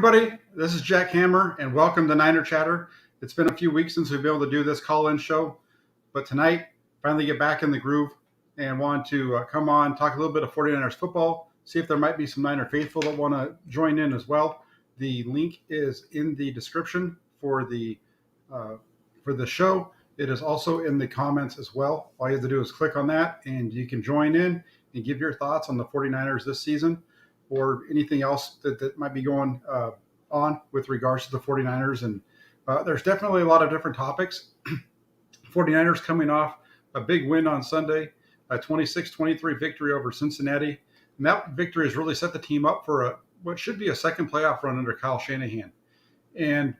everybody. This is Jack Hammer, and welcome to Niner Chatter. It's been a few weeks since we've been able to do this call-in show, but tonight, finally get back in the groove and want to come on, talk a little bit of 49ers football, see if there might be some Niner faithful that want to join in as well. The link is in the description for the show. It is also in the comments as well. All you have to do is click on that, and you can join in and give your thoughts on the 49ers this season, or anything else that might be going on with regards to the 49ers. And there's definitely a lot of different topics. 49ers coming off a big win on Sunday, a 26-23 victory over Cincinnati. And that victory has really set the team up for what should be a second playoff run under Kyle Shanahan. And,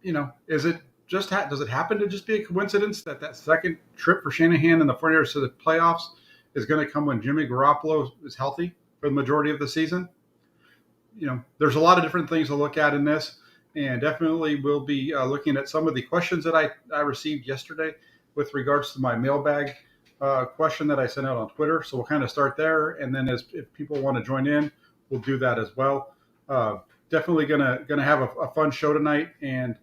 does it happen to just be a coincidence that second trip for Shanahan and the 49ers to the playoffs is going to come when Jimmy Garoppolo is healthy for the majority of the season? There's a lot of different things to look at in this, and definitely we'll be looking at some of the questions that I received yesterday with regards to my mailbag question that I sent out on Twitter. So we'll kind of start there, and then if people want to join in, we'll do that as well. Definitely gonna have a fun show tonight, and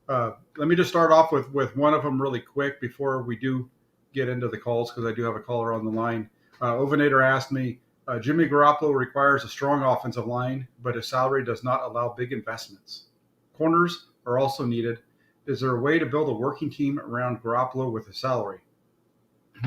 let me just start off with one of them really quick before we do get into the calls, because I do have a caller on the line. Ovinator asked me, Jimmy Garoppolo requires a strong offensive line, but his salary does not allow big investments. Corners are also needed. Is there a way to build a working team around Garoppolo with a salary?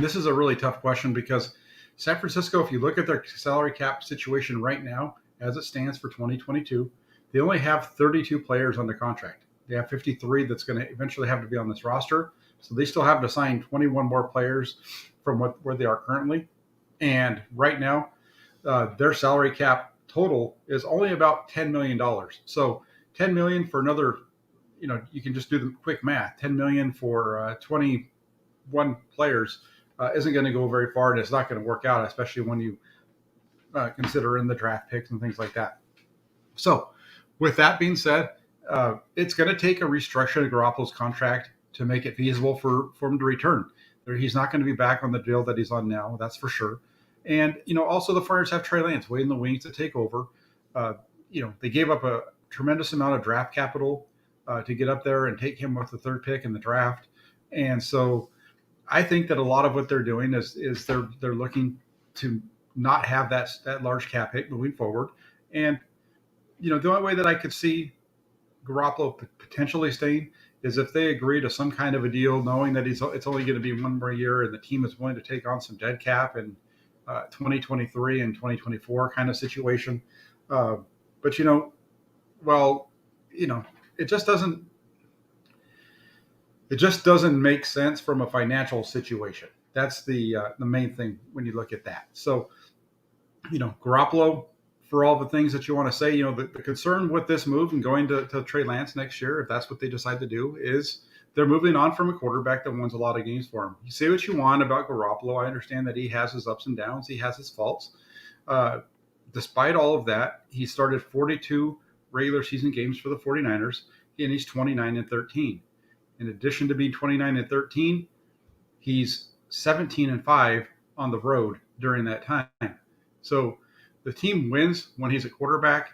This is a really tough question, because San Francisco, if you look at their salary cap situation right now, as it stands for 2022, they only have 32 players under contract. They have 53 that's going to eventually have to be on this roster. So they still have to sign 21 more players from where they are currently. And right now, their salary cap total is only about $10 million. So $10 million for another, you can just do the quick math. $10 million for 21 players isn't going to go very far, and it's not going to work out, especially when you consider in the draft picks and things like that. So with that being said, it's going to take a restructuring of Garoppolo's contract to make it feasible for him to return. He's not going to be back on the deal that he's on now, that's for sure. And, also the 49ers have Trey Lance waiting in the wings to take over. They gave up a tremendous amount of draft capital to get up there and take him with the third pick in the draft. And so I think that a lot of what they're doing is they're looking to not have that large cap hit moving forward. And, the only way that I could see Garoppolo potentially staying is if they agree to some kind of a deal, knowing that it's only going to be one more year and the team is willing to take on some dead cap and 2023 and 2024 kind of situation. But, it just doesn't make sense from a financial situation. That's the main thing when you look at that. So, Garoppolo, for all the things that you want to say, the concern with this move and going to Trey Lance next year, if that's what they decide to do, is they're moving on from a quarterback that wins a lot of games for him. You say what you want about Garoppolo. I understand that he has his ups and downs. He has his faults. Despite all of that, he started 42 regular season games for the 49ers, and he's 29-13. In addition to being 29-13, he's 17-5 on the road during that time. So the team wins when he's a quarterback.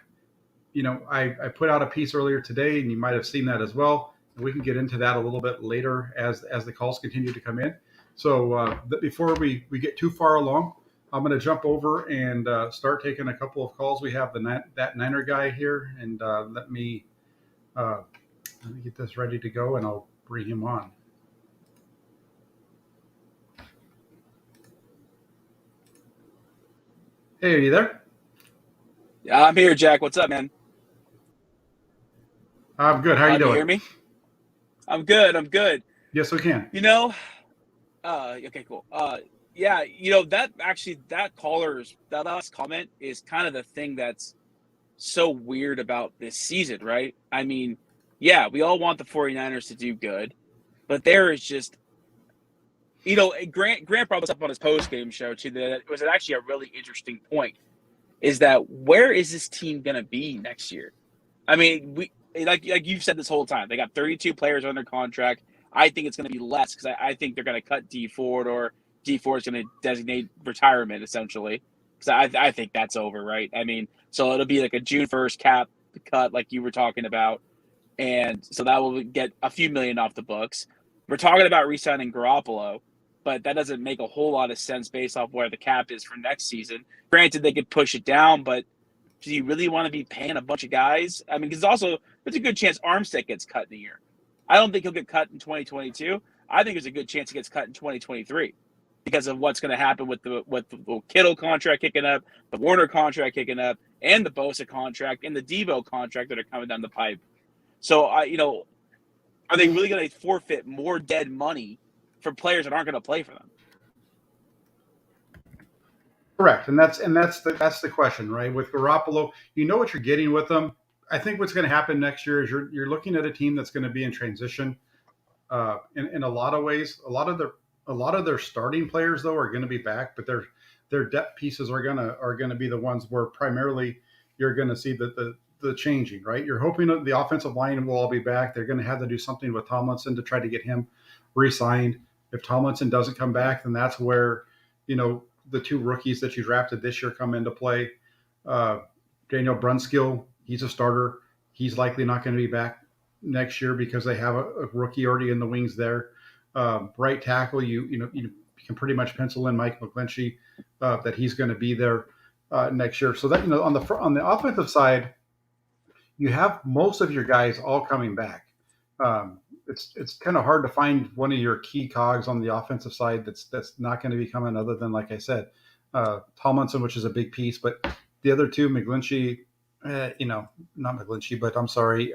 I put out a piece earlier today, and you might have seen that as well. We can get into that a little bit later as the calls continue to come in. So before we get too far along, I'm going to jump over and start taking a couple of calls. We have that Niner guy here, and let me get this ready to go, and I'll bring him on. Hey, are you there? Yeah, I'm here, Jack. What's up, man? I'm good. How are you doing? Can you hear me? I'm good. Yes, we can. Okay, cool. That caller's that last comment is kind of the thing that's so weird about this season, right? I mean, yeah, we all want the 49ers to do good, but there is just, Grant brought this up on his post-game show too, that it was actually a really interesting point, is that where is this team going to be next year? I mean, like you've said this whole time, they got 32 players under contract. I think it's going to be less, because I think they're going to cut Dee Ford, or Dee Ford is going to designate retirement, essentially, because I think that's over, right? I mean, so it'll be like a June 1st cap cut like you were talking about, and so that will get a few million off the books. We're talking about re-signing Garoppolo, but that doesn't make a whole lot of sense based off where the cap is for next season. Granted, they could push it down, but do you really want to be paying a bunch of guys? I mean, because also there's a good chance Armstead gets cut in a year. I don't think he'll get cut in 2022. I think there's a good chance he gets cut in 2023 because of what's going to happen with the Kittle contract kicking up, the Warner contract kicking up, and the Bosa contract and the Devo contract that are coming down the pipe. So, are they really going to forfeit more dead money for players that aren't going to play for them? Correct, and that's the question, right? With Garoppolo, you know what you're getting with them. I think what's going to happen next year is you're looking at a team that's going to be in transition in a lot of ways. A lot of their starting players though are going to be back, but their depth pieces are going to be the ones where primarily you're going to see the changing, right? You're hoping that the offensive line will all be back. They're going to have to do something with Tomlinson to try to get him re-signed. If Tomlinson doesn't come back, then that's where the two rookies that you drafted this year come into play. Daniel Brunskill, he's a starter. He's likely not going to be back next year because they have a rookie already in the wings there. Right tackle, you can pretty much pencil in Mike McGlinchey that he's going to be there next year. So that on the offensive side, you have most of your guys all coming back. It's kind of hard to find one of your key cogs on the offensive side that's not going to be coming other than, like I said, Tomlinson, which is a big piece, but the other two, McGlinchey, not McGlinchey, but I'm sorry,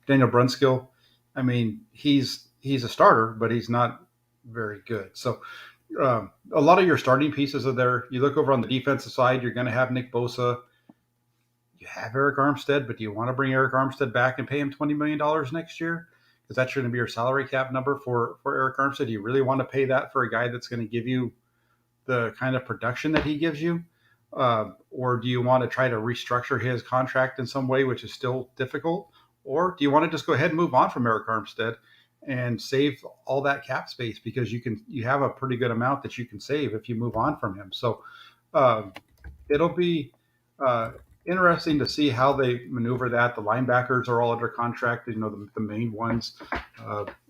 Daniel Brunskill. I mean, he's a starter, but he's not very good. So a lot of your starting pieces are there. You look over on the defensive side, you're going to have Nick Bosa. You have Eric Armstead, but do you want to bring Eric Armstead back and pay him $20 million next year? Because that's going to be your salary cap number for Eric Armstead. Do you really want to pay that for a guy that's going to give you the kind of production that he gives you? Or do you want to try to restructure his contract in some way, which is still difficult? Or do you want to just go ahead and move on from Eric Armstead and save all that cap space because you have a pretty good amount that you can save if you move on from him. So it'll be interesting to see how they maneuver that. The linebackers are all under contract. The main ones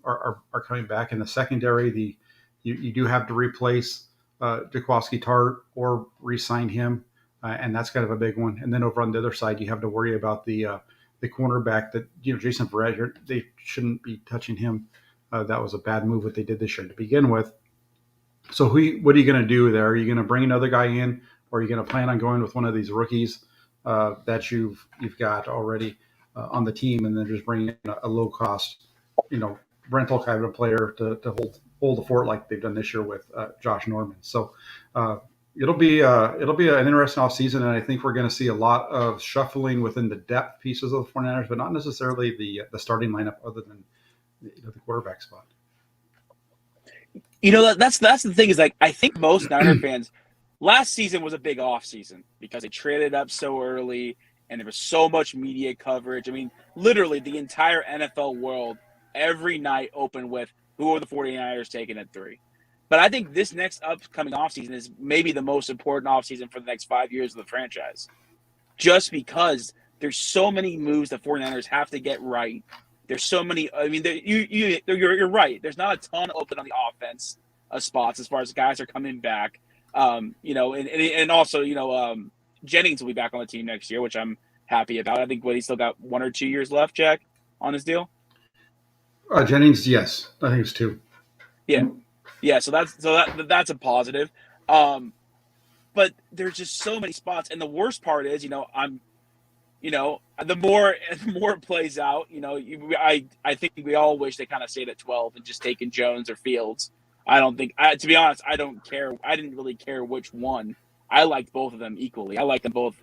are coming back. In the secondary, you do have to replace Jaquiski Tartt or re-sign him, and that's kind of a big one. And then over on the other side, you have to worry about the cornerback that Jason Verrett. They shouldn't be touching him. That was a bad move what they did this year to begin with. So what are you going to do there? Are you going to bring another guy in, or are you going to plan on going with one of these rookies that you've got already on the team, and then just bring in a low cost, rental kind of a player to hold the fort like they've done this year with Josh Norman. So it'll be an interesting offseason, and I think we're going to see a lot of shuffling within the depth pieces of the 49ers, but not necessarily the starting lineup other than the quarterback spot. That's the thing is, like, I think most Niner fans last season was a big off season because they traded up so early and there was so much media coverage. I mean, literally the entire NFL world every night opened with who are the 49ers taking at 3. But I think this next upcoming offseason is maybe the most important offseason for the next 5 years of the franchise. Just because there's so many moves the 49ers have to get right. There's so many. I mean, you're right. There's not a ton open on the offense spots as far as guys are coming back. And also, Jennings will be back on the team next year, which I'm happy about. I think he's still got 1 or 2 years left, Jack, on his deal. Jennings, yes, I think it's 2. Yeah. So that's a positive. But there's just so many spots, and the worst part is, the more it plays out, I think we all wish they kind of stayed at 12 and just taken Jones or Fields. To be honest, I don't care. I didn't really care which one. I liked both of them equally. I liked them both.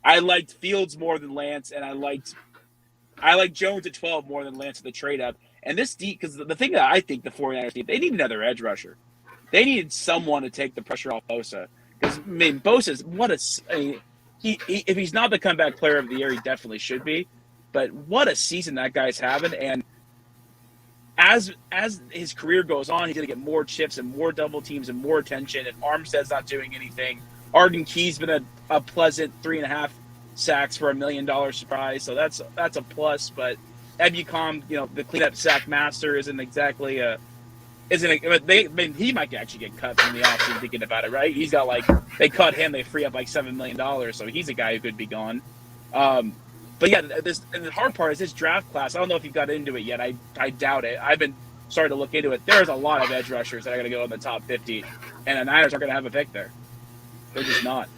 I liked Fields more than Lance, and I liked Jones at 12 more than Lance at the trade up. And this deep, because the thing that I think the 49ers need, they need another edge rusher. They needed someone to take the pressure off Bosa. Because, Bosa's if he's not the comeback player of the year, he definitely should be. But what a season that guy's having. And as his career goes on, he's going to get more chips and more double teams and more attention. And Armstead's not doing anything. Arden Key's been a pleasant 3.5 sacks for $1 million surprise, so that's a plus. But Ebukam, the cleanup sack master isn't exactly he might actually get cut from the offseason thinking about it, right? He's got they cut him, they free up $7 million, so he's a guy who could be gone. But yeah, and the hard part is this draft class. I don't know if you got into it yet. I doubt it. I've been starting to look into it. There's a lot of edge rushers that are going to go in the top 50, and the Niners aren't going to have a pick there. They're just not.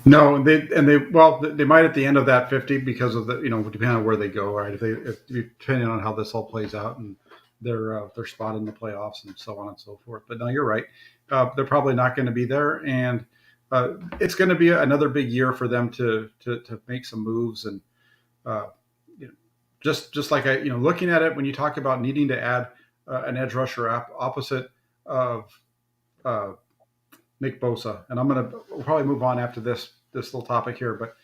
No, they might at the end of that 50 because of the depending on where they go, right? If depending on how this all plays out and their spot in the playoffs and so on and so forth. But no, you're right. They're probably not going to be there, and it's going to be another big year for them to make some moves and just like looking at it when you talk about needing to add an edge rusher opposite of Nick Bosa, and we'll probably move on after this little topic here, but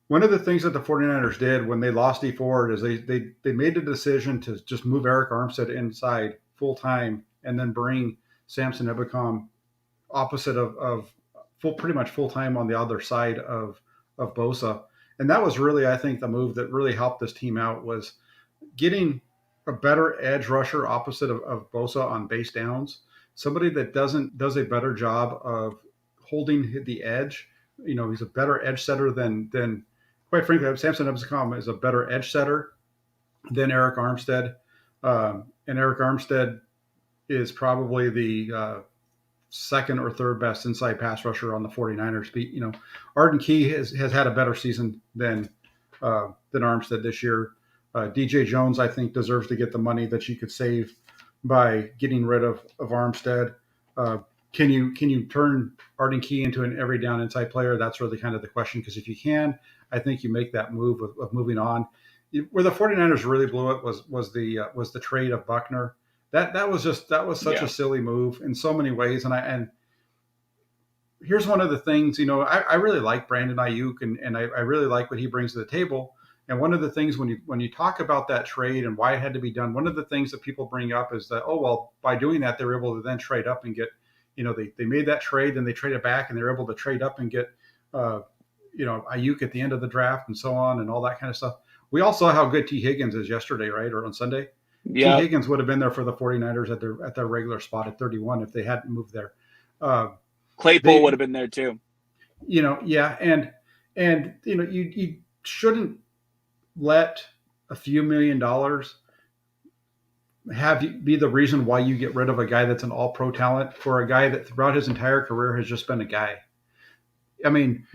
one of the things that the 49ers did when they lost Dee Ford is they made the decision to just move Eric Armstead inside full time and then bring Samson Ebukam opposite of pretty much full time on the other side of Bosa. And that was really, I think, the move that really helped this team out was getting a better edge rusher opposite of Bosa on base downs. Somebody that does a better job of holding the edge. He's a better edge setter than quite frankly, Samson Ebukam is a better edge setter than Eric Armstead. And Eric Armstead is probably the second or third best inside pass rusher on the 49ers. Arden Key has had a better season than Armstead this year. DJ Jones, I think, deserves to get the money that you could save by getting rid of Armstead. Can you turn Arden Key into an every down inside player? That's really kind of the question, because if you can, I think you make that move of moving on. Where the 49ers really blew it was the trade of Buckner. That was such a silly move in so many ways. And here's one of the things, I really like Brandon Ayuk and I really like what he brings to the table. And one of the things when you talk about that trade and why it had to be done, one of the things that people bring up is that, by doing that, they were able to then trade up and get, they made that trade, then they traded back and they were able to trade up and get, Ayuk at the end of the draft and so on and all that kind of stuff. We all saw how good T. Higgins is yesterday, right? Or on Sunday. Yeah. T. Higgins would have been there for the 49ers at their regular spot at 31 if they hadn't moved there. Claypool would have been there too. Yeah. And you shouldn't let a few $1 million be the reason why you get rid of a guy that's an all-pro talent for a guy that throughout his entire career has just been a guy. I mean,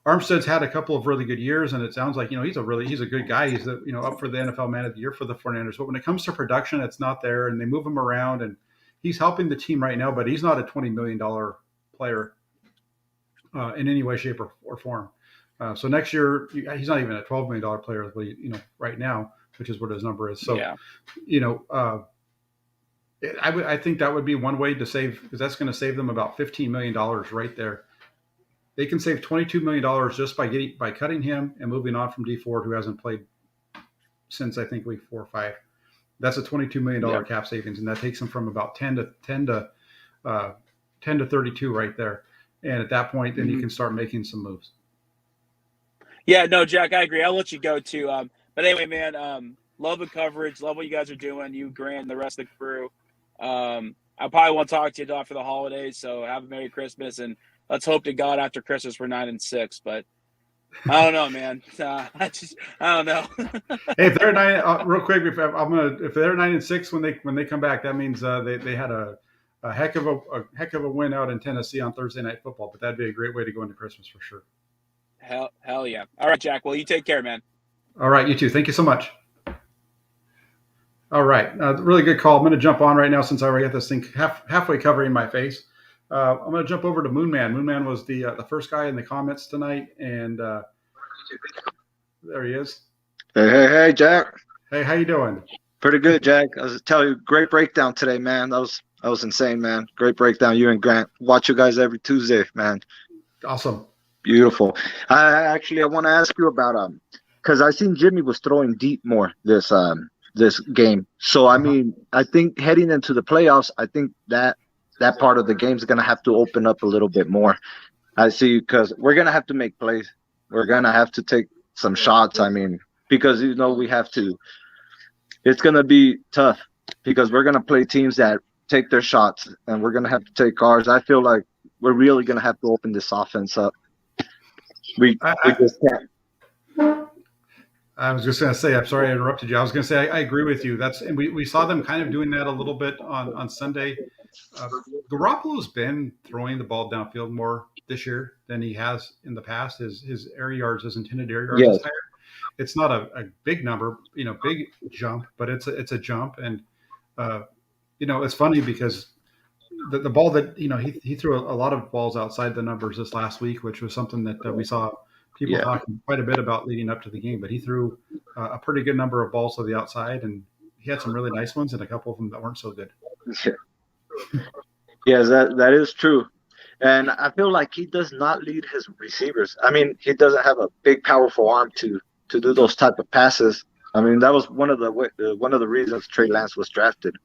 Armstead's had a couple of really good years, and it sounds like, he's a good guy. He's up for the NFL Man of the Year for the 49ers. But when it comes to production, it's not there, and they move him around, and he's helping the team right now, but he's not a $20 million player in any way, shape, or form. So next year, he's not even a $12 million player, right now, which is what his number is. So, I think that would be one way to save, because that's going to save them about $15 million right there. They can save $22 million just by cutting him and moving on from Dee Ford, who hasn't played since I think week 4 or 5. That's a $22 million cap savings, and that takes them from about 10 to 32 right there. And at that point, then you can start making some moves. Yeah, no, Jack, I agree. I'll let you go too. But anyway, man, love the coverage. Love what you guys are doing. You, Grant, and the rest of the crew. I probably won't talk to you after the holidays, so have a Merry Christmas, and let's hope to God after Christmas we're 9-6. But I don't know, man. I don't know. Hey, if they're 9, real quick, if they're 9-6 when they come back, that means they had a heck of a win out in Tennessee on Thursday Night Football. But that'd be a great way to go into Christmas for sure. Hell yeah. All right, Jack. Well, you take care, man. All right, you too. Thank you so much. All right, really good call. I'm going to jump on right now since I already got this thing halfway covering my face. I'm going to jump over to Moonman. Moonman was the first guy in the comments tonight, and there he is. Hey, Jack. Hey, how you doing? Pretty good, Jack. I was telling you, great breakdown today, man. That was insane, man. Great breakdown. You and Grant. Watch you guys every Tuesday, man. Awesome. Beautiful. I want to ask you about because I seen Jimmy was throwing deep more this game. So I mean, I think heading into the playoffs, I think that part of the game is going to have to open up a little bit more. I see, because we're gonna have to make plays. We're gonna have to take some shots. I mean, because we have to. It's gonna be tough because we're gonna play teams that take their shots, and we're gonna have to take ours. I feel like we're really gonna have to open this offense up. We just can't. I was just going to say, I'm sorry I interrupted you. I was going to say, I agree with you. And we saw them kind of doing that a little bit on Sunday. Garoppolo's been throwing the ball downfield more this year than he has in the past. His air yards, his intended air yards is higher. It's not a big number, big jump, but it's a jump. And, it's funny because the ball that, he threw a lot of balls outside the numbers this last week, which was something that we saw people talking quite a bit about leading up to the game, but he threw a pretty good number of balls to the outside, and he had some really nice ones and a couple of them that weren't so good. Yes, that is true. And I feel like he does not lead his receivers. I mean, he doesn't have a big, powerful arm to do those type of passes. I mean, that was one of the reasons Trey Lance was drafted.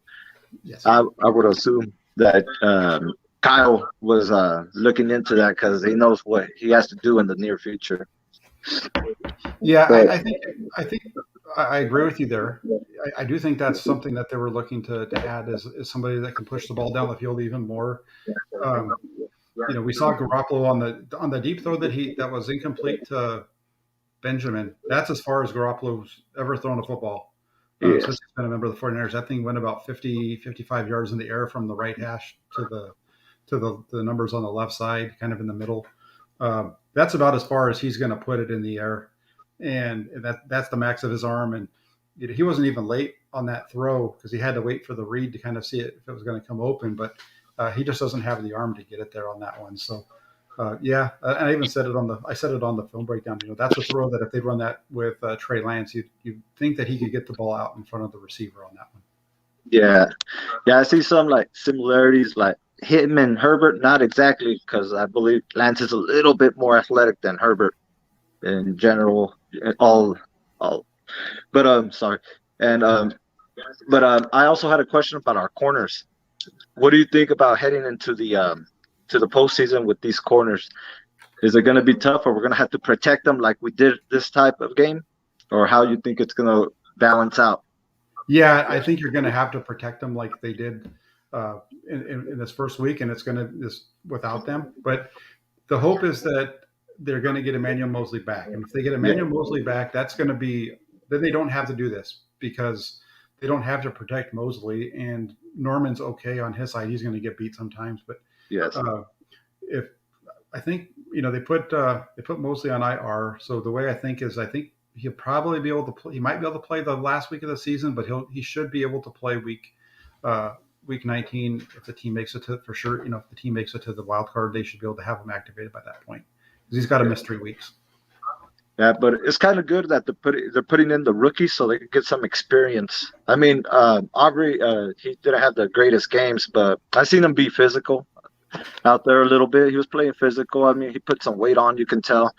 Yes. I would assume that Kyle was looking into that because he knows what he has to do in the near future. Yeah, but, I think I agree with you there. I do think that's something that they were looking to add is somebody that can push the ball down the field even more. We saw Garoppolo on the deep throw that was incomplete to Benjamin. That's as far as Garoppolo's ever thrown a football. Since he's been a member of the 49ers. That thing went about 50, 55 yards in the air from the right hash to the numbers on the left side, kind of in the middle. That's about as far as he's going to put it in the air. And that's the max of his arm. And he wasn't even late on that throw because he had to wait for the read to kind of see if it was going to come open. But he just doesn't have the arm to get it there on that one. So, I even said it on the film breakdown. That's a throw that if they run that with Trey Lance, you think that he could get the ball out in front of the receiver on that one. Yeah. I see some similarities him and Herbert. Not exactly, because I believe Lance is a little bit more athletic than Herbert in general. But sorry. And I also had a question about our corners. What do you think about heading into the postseason with these corners? Is it going to be tough, or we're going to have to protect them like we did this type of game, or how you think it's going to balance out? Yeah, I think you're going to have to protect them like they did in this first week, and it's going to just without them. But the hope is that they're going to get Emmanuel Moseley back, and if they get Emmanuel Moseley back, that's going to be then they don't have to do this because they don't have to protect Moseley, and Norman's okay on his side. He's going to get beat sometimes, but yes. If I think they put Moseley on IR, so the way I think he'll probably be able to play. He might be able to play the last week of the season, but he should be able to play week 19 if the team makes it to for sure. If the team makes it to the wild card, they should be able to have him activated by that point because he's got to miss 3 weeks. Yeah, but it's kind of good that they're putting in the rookies so they can get some experience. I mean, Aubrey, he didn't have the greatest games, but I seen him be physical out there a little bit. He was playing physical. I mean, he put some weight on, you can tell.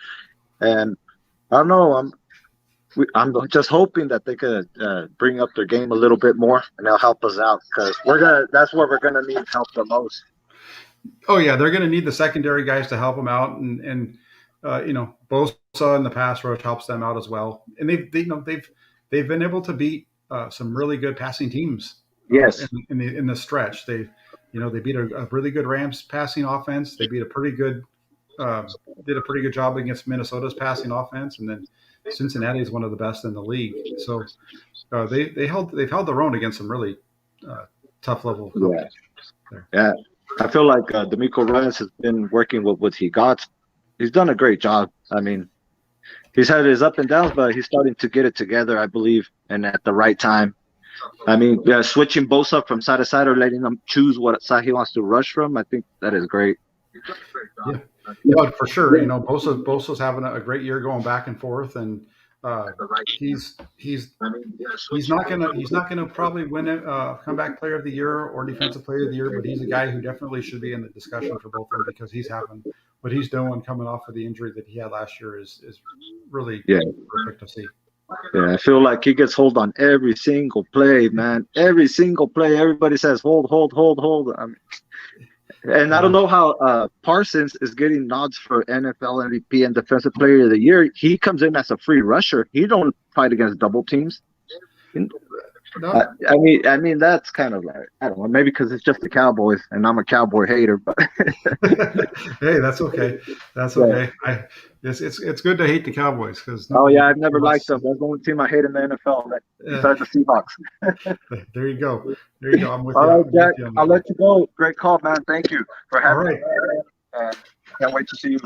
And I don't know, I'm just hoping that they could bring up their game a little bit more, and they'll help us out because that's where we're gonna need help the most. Oh yeah, they're gonna need the secondary guys to help them out, and Bosa in the pass rush helps them out as well. And they've been able to beat some really good passing teams. Yes, in the stretch, they beat a really good Rams passing offense. They beat a pretty good did a pretty good job against Minnesota's passing offense, and then Cincinnati is one of the best in the league. So they've held their own against some really tough level. Yeah, I feel like D'Amico Reyes has been working with what he got. He's done a great job. I mean, he's had his up and downs, but he's starting to get it together, I believe, and at the right time. I mean, switching Bosa from side to side or letting him choose what side he wants to rush from, I think that is great. Yeah, for sure. Bosa's having a great year going back and forth, and he's not gonna probably win a comeback player of the year or defensive player of the year, but he's a guy who definitely should be in the discussion for both of them because he's having what he's doing coming off of the injury that he had last year is really perfect to see. Yeah, I feel like he gets hold on every single play, man. Every single play, everybody says hold. I mean, And I don't know how Parsons is getting nods for NFL MVP and Defensive Player of the Year. He comes in as a free rusher. He don't fight against double teams. No. I mean that's kind of like, I don't know, maybe because it's just the Cowboys and I'm a Cowboy hater, but Hey, that's okay. That's okay. It's good to hate the Cowboys because I've never liked them. That's the only team I hate in the NFL besides the Seahawks. There you go. There you go. I'm with All you. right, Jack. I'll That. let you go. Great call, man. Thank you for having All right. me. Can't wait to see you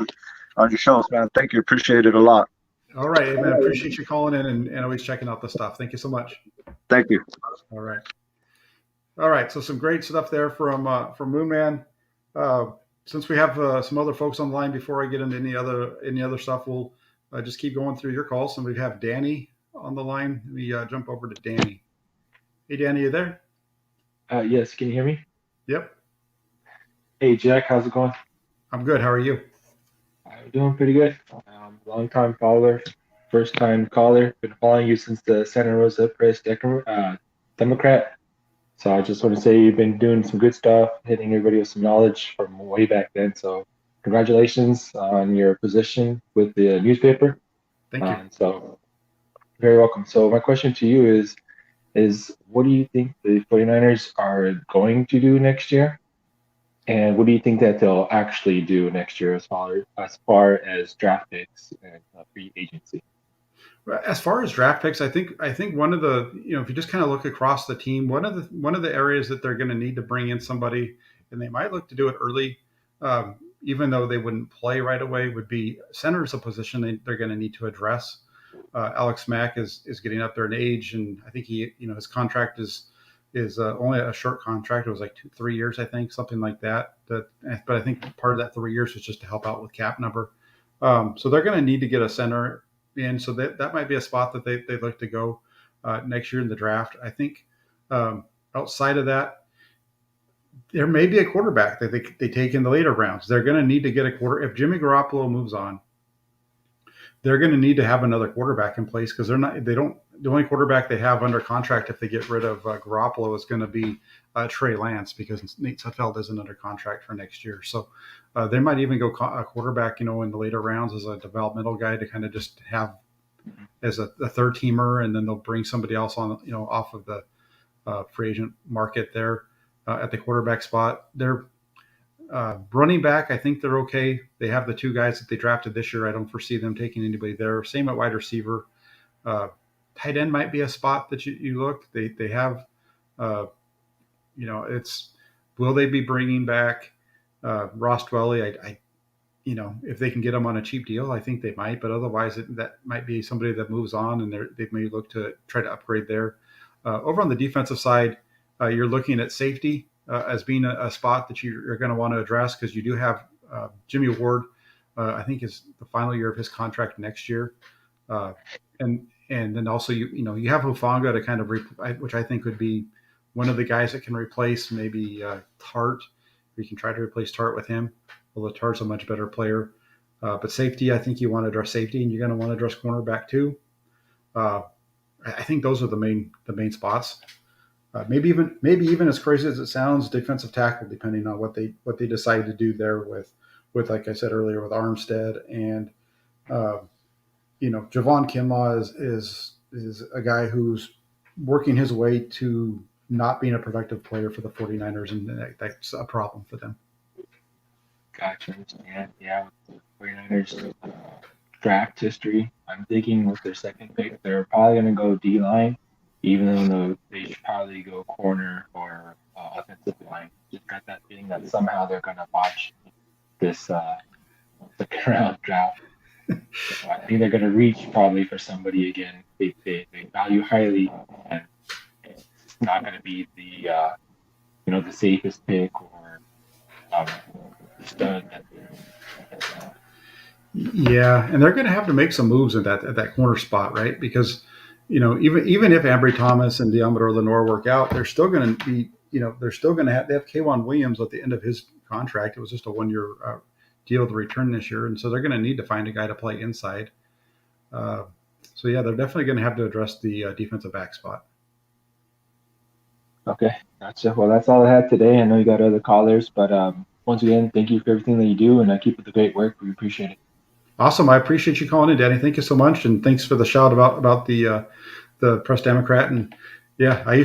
on your shows, man. Thank you. Appreciate it a lot. All right, hey, man. Appreciate you calling in and always checking out the stuff. Thank you so much. Thank you. All right. All right. So some great stuff there from Moonman. Since we have some other folks on the line, before I get into any other stuff, we'll just keep going through your calls. And we have Danny on the line. Let me jump over to Danny. Hey, Danny, you there? Yes, can you hear me? Yep. Hey, Jack, how's it going? I'm good. How are you? I'm doing pretty good. Long time follower, first time caller. Been following you since the Santa Rosa Press Democrat. So I just want to say you've been doing some good stuff, hitting everybody with some knowledge from way back then. So congratulations on your position with the newspaper. Thank you. So very welcome. So my question to you is what do you think the 49ers are going to do next year? And what do you think that they'll actually do next year as far as draft picks and free agency? As far as draft picks, I think one of the, if you just kind of look across the team, one of the areas that they're going to need to bring in somebody, and they might look to do it early, even though they wouldn't play right away, would be center is a position they're going to need to address. Alex Mack is getting up there in age, and I think his contract is only a short contract. It was like 3 years, I think, something like that. But I think part of that 3 years was just to help out with cap number. So they're going to need to get a center in. So that might be a spot that they look to go next year in the draft. I think outside of that, there may be a quarterback that they take in the later rounds. They're going to need to get a quarter. If Jimmy Garoppolo moves on, they're going to need to have another quarterback in place because the only quarterback they have under contract if they get rid of Garoppolo is going to be Trey Lance because Nate Sudfeld isn't under contract for next year. So they might even go a quarterback, in the later rounds as a developmental guy to kind of just have as a third teamer, and then they'll bring somebody else on, off of the free agent market there at the quarterback spot. They're running back, I think they're okay. They have the two guys that they drafted this year. I don't foresee them taking anybody there. Same at wide receiver. Tight end might be a spot that you look. They have, it's will they be bringing back Ross Dwelly? I if they can get him on a cheap deal, I think they might. But otherwise, that might be somebody that moves on, and they may look to try to upgrade there. Over on the defensive side, you're looking at safety as being a spot that you're going to want to address because you do have Jimmy Ward. I think is the final year of his contract next year, and then also you have Hufanga to kind of which I think would be one of the guys that can replace maybe Tart. You can try to replace Tart with him, although Tart's a much better player. But safety, I think you want to address safety, and you're going to want to address cornerback too. I think those are the main spots. Maybe even as crazy as it sounds, defensive tackle, depending on what they decide to do there with like I said earlier with Armstead and Javon Kinlaw is a guy who's working his way to not being a productive player for the 49ers, and that's a problem for them. Gotcha. Yeah. With the 49ers draft history, I'm thinking with their second pick, they're probably going to go D-line, even though they should probably go corner or offensive line. Just got that feeling that somehow they're going to botch this second round draft. So I think they're going to reach probably for somebody again they value highly, and it's not going to be the the safest pick or stud. Yeah, and they're going to have to make some moves at that corner spot, right? Because even if Ambry Thomas and Deommodore Lenoir work out, they're still going to be they're still going to have K'Wan Williams at the end of his contract. It was just a 1-year deal to return this year, and so they're going to need to find a guy to play inside. So yeah, they're definitely going to have to address the defensive back spot. Okay, gotcha. Well, that's all I had today. I know you got other callers, but once again, thank you for everything that you do, and keep up the great work. We appreciate it. Awesome. I appreciate you calling in, Danny. Thank you so much, and thanks for the shout about the Press Democrat. And yeah, I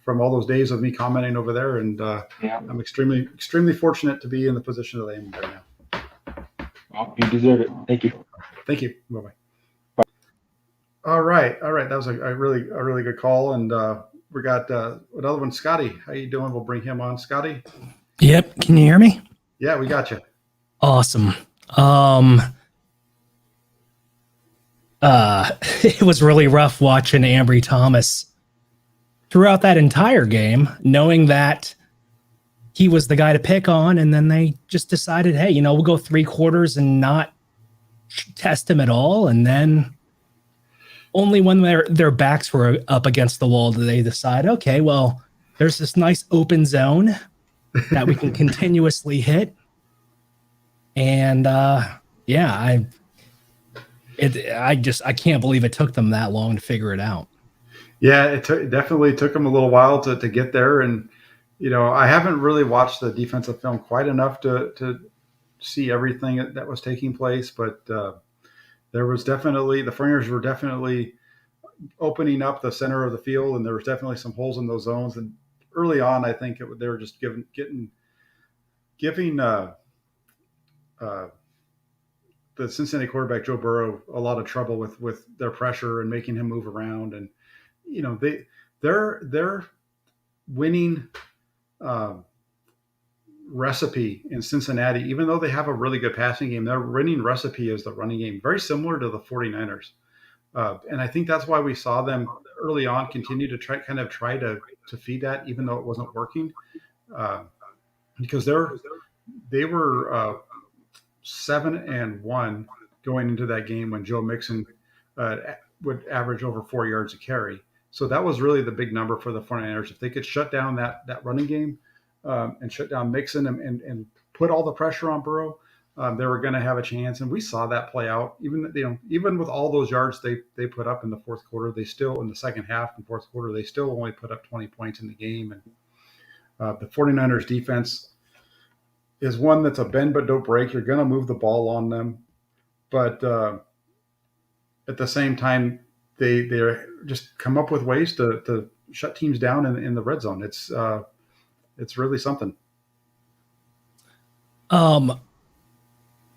from all those days of me commenting over there, and I'm extremely fortunate to be in the position that I am right now. Well, you deserve it. Thank you. Thank you. Bye-bye. All right. That was a really good call, and we got another one, Scotty. How you doing? We'll bring him on, Scotty. Yep. Can you hear me? Yeah, we got you. Awesome. It was really rough watching Ambry Thomas throughout that entire game, knowing that he was the guy to pick on, and then they just decided, hey, we'll go 3 quarters and not test him at all, and then only when their backs were up against the wall did they decide, okay, well, there's this nice open zone that we can continuously hit. And I can't believe it took them that long to figure it out. Yeah, it definitely took them a little while to get there. And, I haven't really watched the defensive film quite enough to see everything that was taking place. But there was definitely, the Fringers were definitely opening up the center of the field. And there was definitely some holes in those zones. And early on, I think they were just giving the Cincinnati quarterback Joe Burrow a lot of trouble with their pressure and making him move around. And their winning recipe in Cincinnati, even though they have a really good passing game, their winning recipe is the running game, very similar to the 49ers. And I think that's why we saw them early on continue to try to feed that, even though it wasn't working, because they were 7-1 going into that game when Joe Mixon would average over 4 yards a carry. So that was really the big number for the 49ers. If they could shut down that running game and shut down Mixon and put all the pressure on Burrow, they were going to have a chance. And we saw that play out. Even with all those yards they put up in the fourth quarter, they still, in the second half and fourth quarter, they still only put up 20 points in the game. And the 49ers defense is one that's a bend but don't break. You're going to move the ball on them, but at the same time, they just come up with ways to shut teams down in the red zone. It's really something.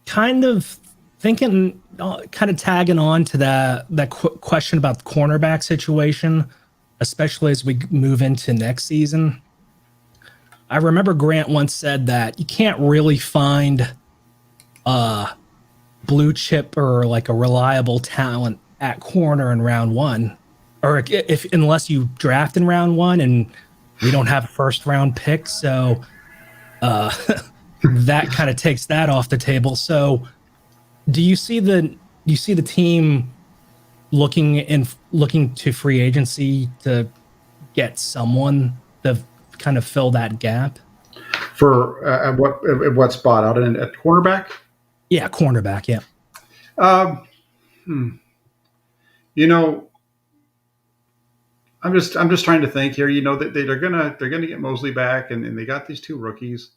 Kind of thinking, kind of tagging on to that question about the cornerback situation, especially as we move into next season. I remember Grant once said that you can't really find blue chip or like a reliable talent at corner in round 1, or unless you draft in round 1, and we don't have a first round pick. So that kind of takes that off the table. So do you see the team looking to free agency to get someone to kind of fill that gap? For at what spot? Out at cornerback? Yeah, cornerback. Yeah. I'm just trying to think here. They're gonna get Mosley back, and they got these 2 rookies.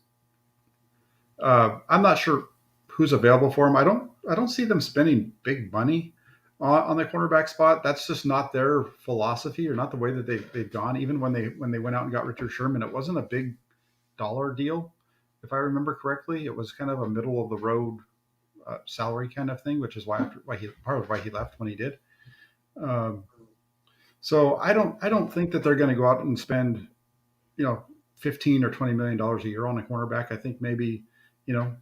I'm not sure who's available for them. I don't see them spending big money on the cornerback spot. That's just not their philosophy, or not the way that they've gone. Even when they went out and got Richard Sherman, it wasn't a big dollar deal, if I remember correctly. It was kind of a middle of the road salary kind of thing, which is part of why he left when he did. So I don't think that they're going to go out and spend, $15 or $20 million a year on a cornerback. I think maybe,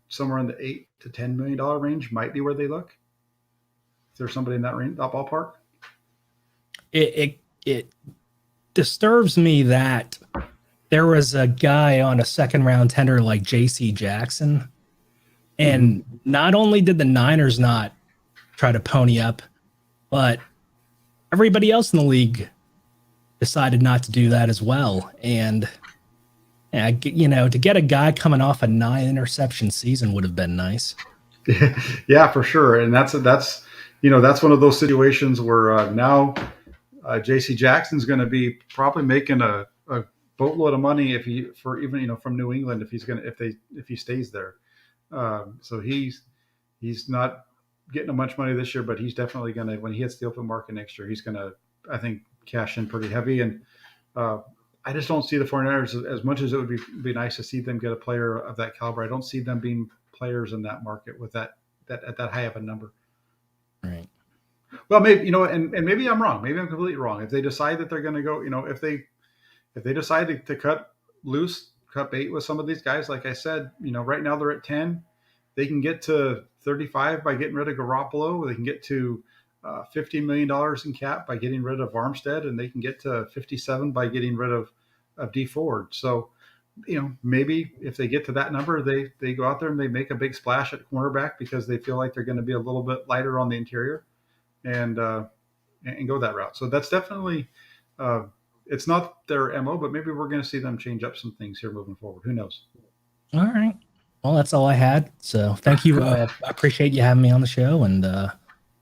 somewhere in the $8 to $10 million range might be where they look. Is there somebody in that range, that ballpark? It disturbs me that there was a guy on a second round tender like J.C. Jackson, and not only did the Niners not try to pony up, but everybody else in the league decided not to do that as well. And to get a guy coming off a 9 interception season would have been nice. Yeah, for sure. And that's one of those situations where now J.C. Jackson's going to be probably making a boatload of money if he for even from New England if he stays there. So he's not getting much money this year, but he's definitely going to when he hits the open market next year, he's going to I think cash in pretty heavy. And I just don't see the 49ers as much as it would be nice to see them get a player of that caliber. I don't see them being players in that market with that at that high of a number. Right. Well, maybe and maybe I'm wrong. Maybe I'm completely wrong. If they decide that they're going to go, if they decide to cut bait with some of these guys, like I said, right now they're at 10. They can get to 35 by getting rid of Garoppolo. They can get to $50 million in cap by getting rid of Armstead, and they can get to 57 by getting rid of D Ford. So, maybe if they get to that number, they go out there and they make a big splash at cornerback because they feel like they're going to be a little bit lighter on the interior, and go that route. So that's definitely it's not their MO, but maybe we're going to see them change up some things here moving forward. Who knows? All right. Well, that's all I had. So thank you. I appreciate you having me on the show, and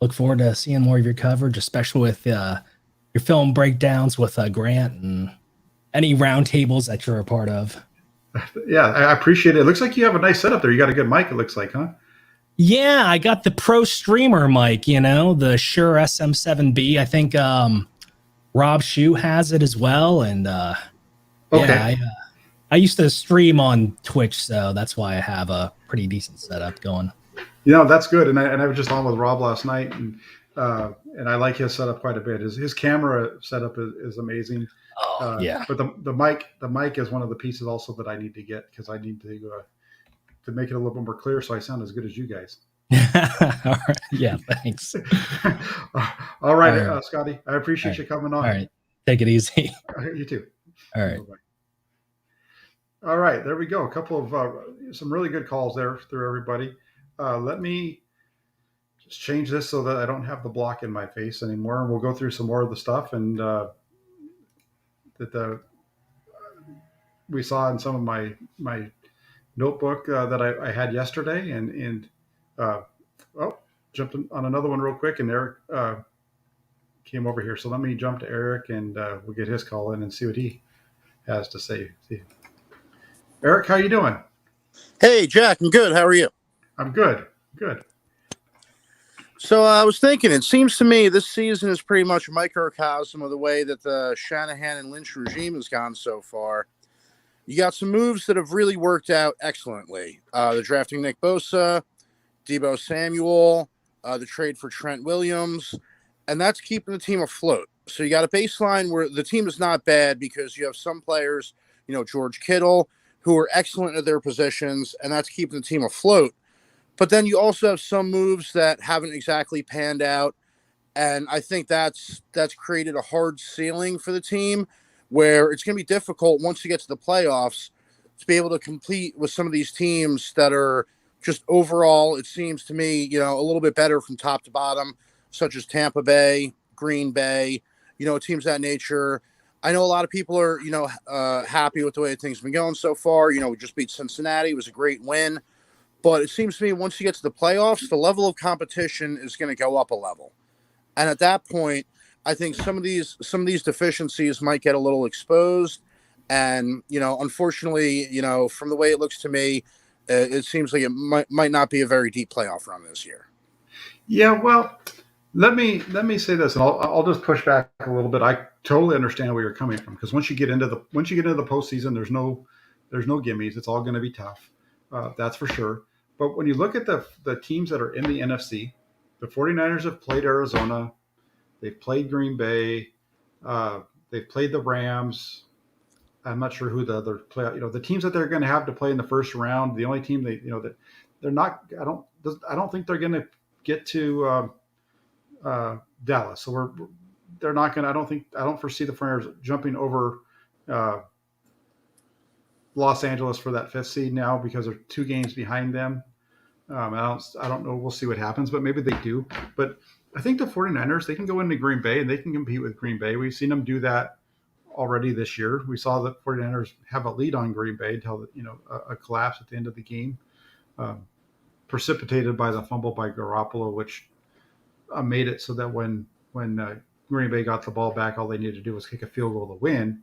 look forward to seeing more of your coverage, especially with your film breakdowns with Grant and any roundtables that you're a part of. Yeah, I appreciate it. It looks like you have a nice setup there. You got a good mic, it looks like, huh? Yeah, I got the Pro Streamer mic, the Shure SM7B. I think Rob Shue has it as well. And okay. Yeah, I used to stream on Twitch, so that's why I have a pretty decent setup going. That's good. And I was just on with Rob last night, and I like his setup quite a bit. His camera setup is amazing. Oh, yeah. But the mic is one of the pieces also that I need to get because I need to make it a little bit more clear so I sound as good as you guys. All right. Yeah, thanks. All right, Scotty. I appreciate you coming on. All right. Take it easy. You too. All right. Bye-bye. All right, there we go. A couple of some really good calls there through everybody. Let me just change this so that I don't have the block in my face anymore, and we'll go through some more of the stuff and that we saw in some of my notebook that I had yesterday, and jumped on another one real quick, and Eric came over here. So let me jump to Eric, and we'll get his call in and see what he has to say. Eric, how you doing? Hey, Jack, I'm good. How are you? I'm good. Good. So I was thinking, it seems to me this season is pretty much a microcosm of the way that the Shanahan and Lynch regime has gone so far. You got some moves that have really worked out excellently. The drafting Nick Bosa, Deebo Samuel, the trade for Trent Williams, and that's keeping the team afloat. So you got a baseline where the team is not bad because you have some players, George Kittle, who are excellent at their positions, and that's keeping the team afloat. But then you also have some moves that haven't exactly panned out, and I think that's created a hard ceiling for the team where it's going to be difficult once you get to the playoffs to be able to compete with some of these teams that are just overall, it seems to me, a little bit better from top to bottom, such as Tampa Bay, Green Bay, teams of that nature. I know a lot of people are, happy with the way things have been going so far. We just beat Cincinnati. It was a great win. But it seems to me once you get to the playoffs, the level of competition is going to go up a level. And at that point, I think some of these deficiencies might get a little exposed. And, unfortunately, from the way it looks to me, it seems like it might not be a very deep playoff run this year. Yeah, well, let me say this, and I'll just push back a little bit. I totally understand where you're coming from because once you get into the postseason, there's no gimmies. It's all going to be tough. That's for sure. But when you look at the teams that are in the NFC, the 49ers have played Arizona. They've played Green Bay. They've played the Rams. I'm not sure who the other play. The teams that they're going to have to play in the first round. The only team that they're not. I don't think they're going to get to Dallas. So they're not going to. I don't foresee the 49ers jumping over Los Angeles for that 5th seed now because they're 2 games behind them. I don't know. We'll see what happens, but maybe they do. But I think the 49ers, they can go into Green Bay and they can compete with Green Bay. We've seen them do that already this year. We saw the 49ers have a lead on Green Bay until a collapse at the end of the game, precipitated by the fumble by Garoppolo, which made it so that when Green Bay got the ball back, all they needed to do was kick a field goal to win.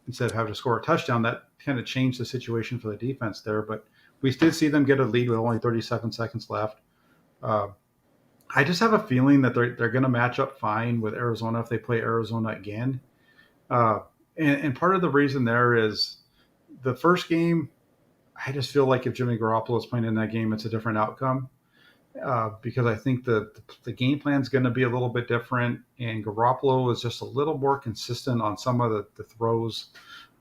instead of having to score a touchdown, that kind of changed the situation for the defense there. But we did see them get a lead with only 37 seconds left. I just have a feeling that they're going to match up fine with Arizona if they play Arizona again. And part of the reason there is the first game, I just feel like if Jimmy Garoppolo is playing in that game, it's a different outcome. Because I think the game plan is going to be a little bit different, and Garoppolo is just a little more consistent on some of the throws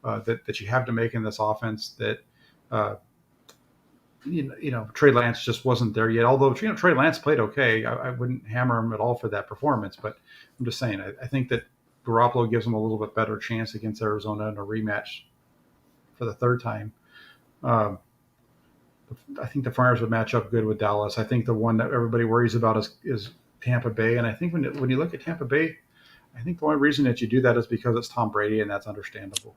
that you have to make in this offense that Trey Lance just wasn't there yet. Although Trey Lance played okay, I wouldn't hammer him at all for that performance. But I'm just saying, I think that Garoppolo gives him a little bit better chance against Arizona in a rematch for the third time. I think the Friars would match up good with Dallas. I think the one that everybody worries about is Tampa Bay. And I think when you look at Tampa Bay, I think the only reason that you do that is because it's Tom Brady, and that's understandable.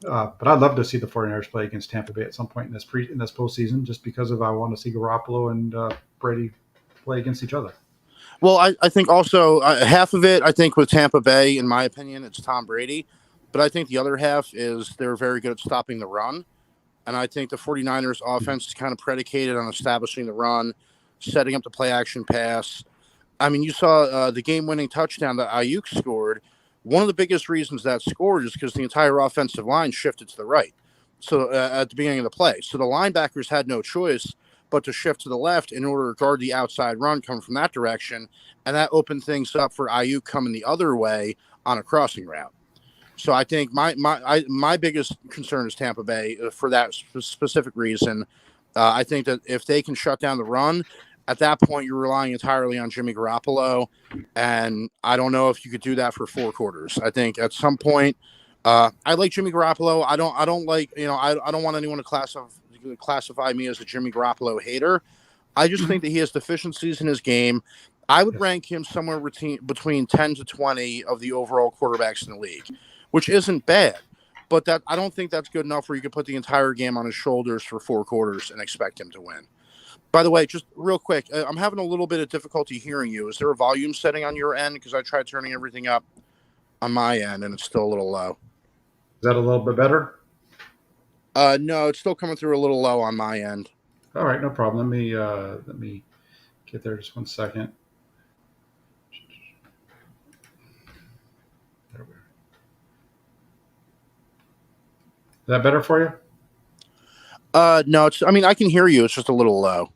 But I'd love to see the 49ers play against Tampa Bay at some point in this postseason, just because I want to see Garoppolo and Brady play against each other. Well, I think also half of it, I think with Tampa Bay, in my opinion, it's Tom Brady. But I think the other half is they're very good at stopping the run. And I think the 49ers offense is kind of predicated on establishing the run, setting up the play action pass. I mean, you saw the game-winning touchdown that Ayuk scored. One of the biggest reasons that scored is because the entire offensive line shifted to the right. So at the beginning of the play. So the linebackers had no choice but to shift to the left in order to guard the outside run coming from that direction. And that opened things up for Ayuk coming the other way on a crossing route. So I think my biggest concern is Tampa Bay for that specific reason. I think that if they can shut down the run, at that point you're relying entirely on Jimmy Garoppolo, and I don't know if you could do that for 4 quarters. I think at some point, I like Jimmy Garoppolo. I don't like I don't want anyone to classify me as a Jimmy Garoppolo hater. I just think that he has deficiencies in his game. I would rank him somewhere between 10 to 20 of the overall quarterbacks in the league, which isn't bad, but that I don't think that's good enough where you could put the entire game on his shoulders for 4 quarters and expect him to win. By the way, just real quick, I'm having a little bit of difficulty hearing you. Is there a volume setting on your end? Because I tried turning everything up on my end, and it's still a little low. Is that a little bit better? No, it's still coming through a little low on my end. All right, no problem. Let me get there just 1 second. There we are. Is that better for you? No, I can hear you. It's just a little low.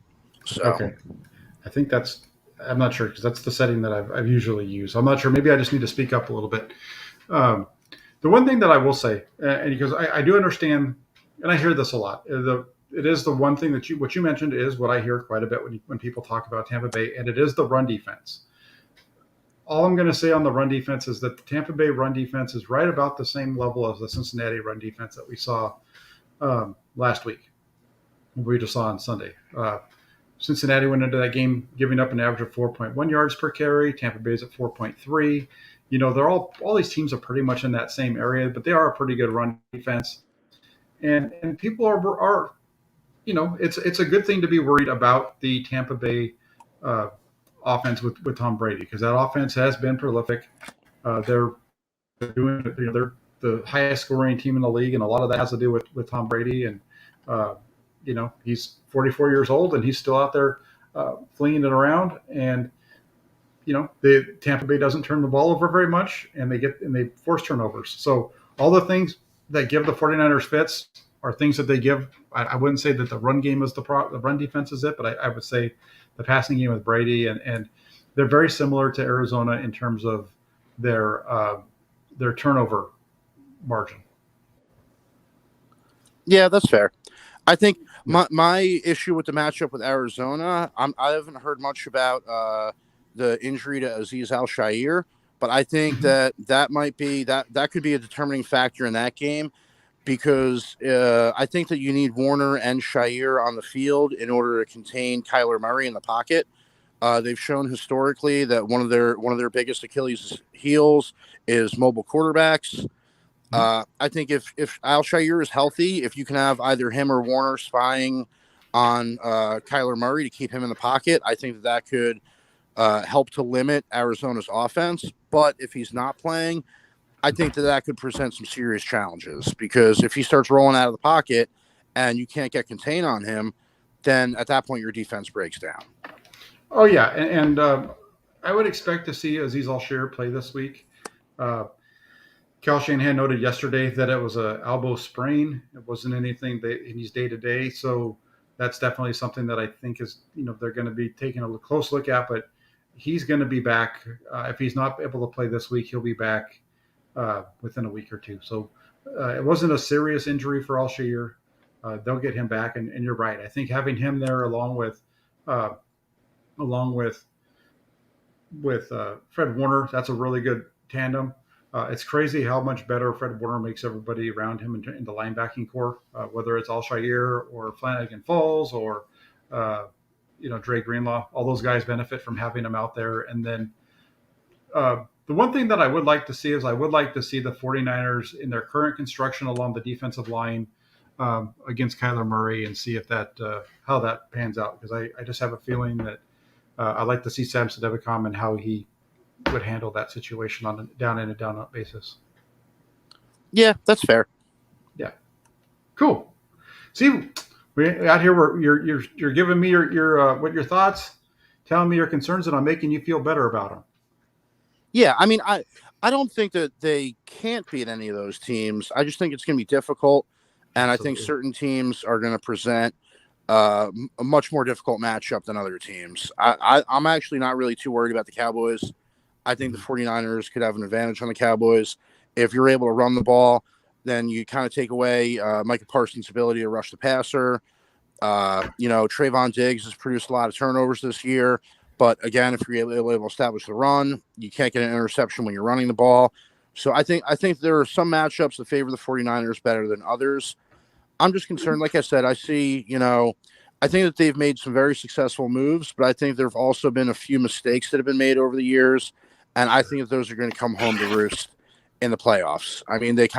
So. Okay. I think I'm not sure because that's the setting that I've usually used. I'm not sure. Maybe I just need to speak up a little bit. The one thing that I will say, and because I do understand, and I hear this a lot, it is the one thing that what you mentioned is what I hear quite a bit when people talk about Tampa Bay, and it is the run defense. All I'm going to say on the run defense is that the Tampa Bay run defense is right about the same level as the Cincinnati run defense that we saw last week. We just saw on Sunday. Cincinnati went into that game giving up an average of 4.1 yards per carry. Tampa Bay's at 4.3. They're all these teams are pretty much in that same area, but they are a pretty good run defense. And people are it's a good thing to be worried about the Tampa Bay offense with Tom Brady, because that offense has been prolific. They're doing they're the highest scoring team in the league, and a lot of that has to do with Tom Brady. And he's 44 years old and he's still out there flinging it around. And the Tampa Bay doesn't turn the ball over very much, and they force turnovers. So all the things that give the 49ers fits are things that they give. I wouldn't say that the run game is the run defense is it, but I would say the passing game with Brady, and they're very similar to Arizona in terms of their turnover margin. Yeah, that's fair. I think my issue with the matchup with Arizona, I haven't heard much about the injury to Azeez Al-Shaair, but I think that might be that could be a determining factor in that game, because I think that you need Warner and Shaair on the field in order to contain Kyler Murray in the pocket. They've shown historically that one of their biggest Achilles heels is mobile quarterbacks. I think if Al-Shaair is healthy, if you can have either him or Warner spying on Kyler Murray to keep him in the pocket, I think that could help to limit Arizona's offense. But if he's not playing, I think that could present some serious challenges because if he starts rolling out of the pocket and you can't get contain on him, then at that point your defense breaks down. Oh yeah, and I would expect to see Azeez Al-Shaair play this week. Cal Shanahan noted yesterday that it was an elbow sprain. It wasn't anything that he's day to day. So that's definitely something that I think is, they're going to be taking a close look at. But he's going to be back. If he's not able to play this week, he'll be back within a week or two. So it wasn't a serious injury for Al-Shaair. They'll get him back. And you're right. I think having him there along with Fred Warner, that's a really good tandem. It's crazy how much better Fred Warner makes everybody around him in the linebacking core, whether it's Al-Shaair or Flanagan Falls or, Dre Greenlaw. All those guys benefit from having him out there. And then the one thing that I would like to see is I would like to see the 49ers in their current construction along the defensive line against Kyler Murray and see if how that pans out. Because I just have a feeling that I'd like to see Sam Sadevicom and how he would handle that situation on a down in and down out basis. Yeah, that's fair. Yeah, cool. See, we out here. You're giving me your thoughts, telling me your concerns, and I'm making you feel better about them. Yeah, I mean, I don't think that they can't beat any of those teams. I just think it's going to be difficult, and I think certain teams are going to present a much more difficult matchup than other teams. I'm actually not really too worried about the Cowboys. I think the 49ers could have an advantage on the Cowboys. If you're able to run the ball, then you kind of take away Micah Parsons' ability to rush the passer. Trayvon Diggs has produced a lot of turnovers this year. But again, if you're able to establish the run, you can't get an interception when you're running the ball. So I think there are some matchups that favor the 49ers better than others. I'm just concerned, like I said, I see, I think that they've made some very successful moves, but I think there have also been a few mistakes that have been made over the years. And I think that those are going to come home to roost in the playoffs. I mean, they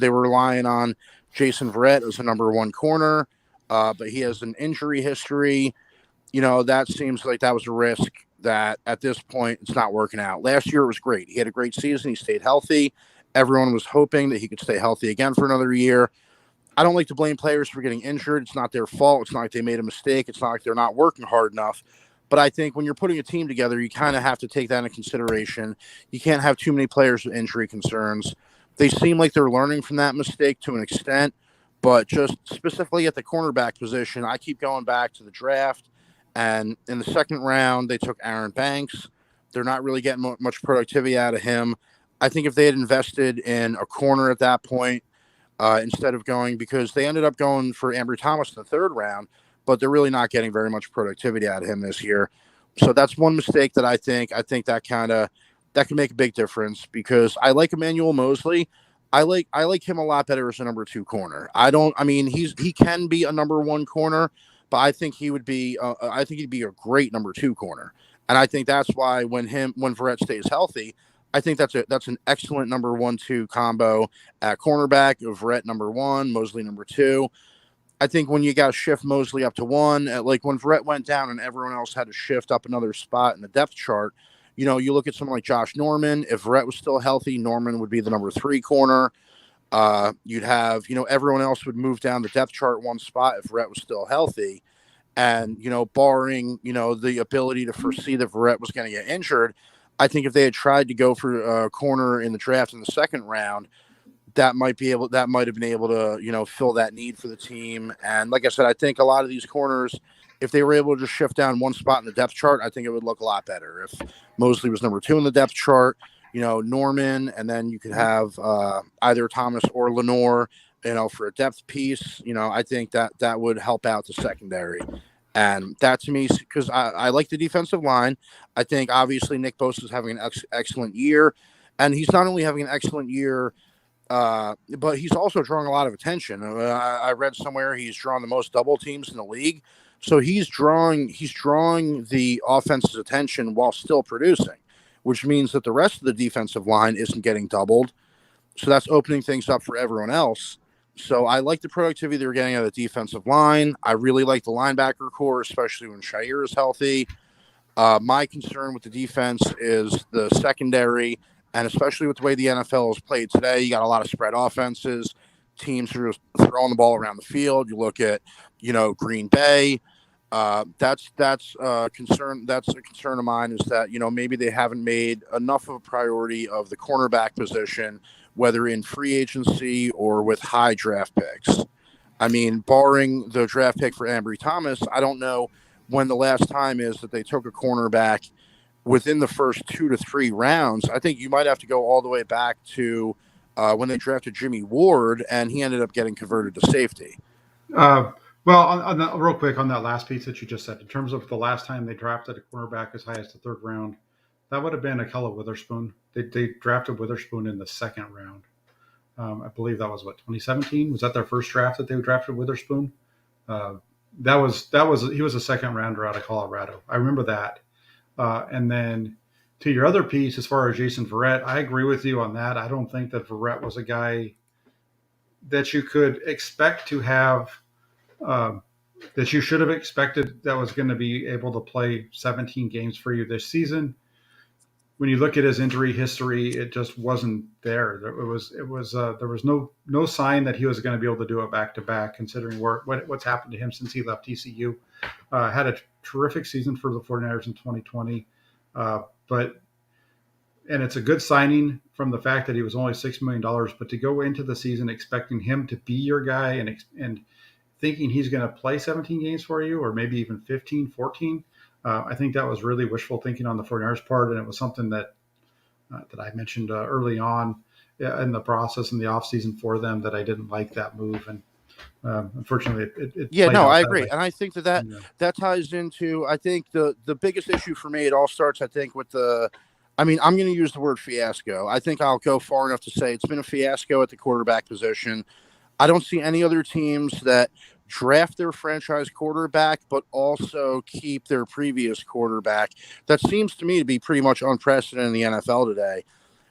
were relying on Jason Verrett as a number one corner, but he has an injury history. That seems like that was a risk that at this point it's not working out. Last year it was great. He had a great season. He stayed healthy. Everyone was hoping that he could stay healthy again for another year. I don't like to blame players for getting injured. It's not their fault. It's not like they made a mistake. It's not like they're not working hard enough. But I think when you're putting a team together, you kind of have to take that into consideration. You can't have too many players with injury concerns. They seem like they're learning from that mistake to an extent, but just specifically at the cornerback position, I keep going back to the draft. And in the second round, they took Aaron Banks. They're not really getting much productivity out of him. I think if they had invested in a corner at that point, instead of because they ended up going for Ambry Thomas in the third round, but they're really not getting very much productivity out of him this year. So that's one mistake that I think that can make a big difference because I like Emmanuel Mosley. I like him a lot better as a number two corner. He can be a number one corner, but I think he'd be a great number two corner. And I think that's why when Verrett stays healthy, I think that's an excellent number 1-2 combo at cornerback. Verrett number one, Mosley number two. I think when you got to shift Mosley up to one, like when Verrett went down and everyone else had to shift up another spot in the depth chart, you look at someone like Josh Norman. If Verrett was still healthy, Norman would be the number three corner. You'd have, everyone else would move down the depth chart one spot if Verrett was still healthy. And, barring, the ability to foresee that Verrett was going to get injured, I think if they had tried to go for a corner in the draft in the second round, that might have been able to, fill that need for the team. And like I said, I think a lot of these corners, if they were able to just shift down one spot in the depth chart, I think it would look a lot better. If Mosley was number two in the depth chart, Norman, and then you could have either Thomas or Lenore, for a depth piece, I think that would help out the secondary. And that to me, because I like the defensive line, I think obviously Nick Bosa is having an excellent year. And he's not only having an excellent year, but he's also drawing a lot of attention. I read somewhere he's drawn the most double teams in the league. So he's drawing the offense's attention while still producing, which means that the rest of the defensive line isn't getting doubled. So that's opening things up for everyone else. So I like the productivity they're getting out of the defensive line. I really like the linebacker core, especially when Shaair is healthy. My concern with the defense is the secondary And especially with the way the NFL is played today, you got a lot of spread offenses. Teams are just throwing the ball around the field. You look at, Green Bay. That's a concern. That's a concern of mine, is that maybe they haven't made enough of a priority of the cornerback position, whether in free agency or with high draft picks. I mean, barring the draft pick for Ambry Thomas, I don't know when the last time is that they took a cornerback within the first 2 to 3 rounds. I think you might have to go all the way back to when they drafted Jimmy Ward, and he ended up getting converted to safety. Well, on that, real quick on that last piece that you just said, in terms of the last time they drafted a cornerback as high as the 3rd round, that would have been Ahkello Witherspoon. They drafted Witherspoon in the 2nd round. I believe that was 2017. Was that their first draft that they drafted Witherspoon? He was a 2nd rounder out of Colorado. I remember that. And then to your other piece, as far as Jason Verrett, I agree with you on that. I don't think that Verrett was a guy that you could expect to have, that you should have expected that was going to be able to play 17 games for you this season. When you look at his injury history, it just wasn't there. There was no sign that he was going to be able to do it back to back, considering what's happened to him since he left TCU. Had a terrific season for the 49ers in 2020, and it's a good signing from the fact that he was only $6 million. But to go into the season expecting him to be your guy and thinking he's going to play 17 games for you, or maybe even 15, 14, I think that was really wishful thinking on the 49ers part, and it was something that I mentioned early on in the process in the offseason for them, that I didn't like that move. And unfortunately, I agree. And I think that ties into, I think the biggest issue for me, it all starts, I think, with I'm going to use the word fiasco. I think I'll go far enough to say it's been a fiasco at the quarterback position. I don't see any other teams that draft their franchise quarterback, but also keep their previous quarterback. That seems to me to be pretty much unprecedented in the NFL today.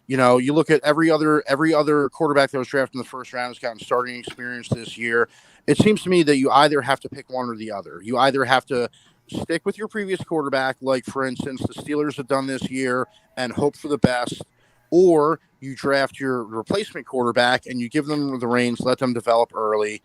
You look at every other quarterback that was drafted in the 1st round has gotten starting experience this year. It seems to me that you either have to pick one or the other. You either have to stick with your previous quarterback, like, for instance, the Steelers have done this year, and hope for the best, or you draft your replacement quarterback and you give them the reins, let them develop early.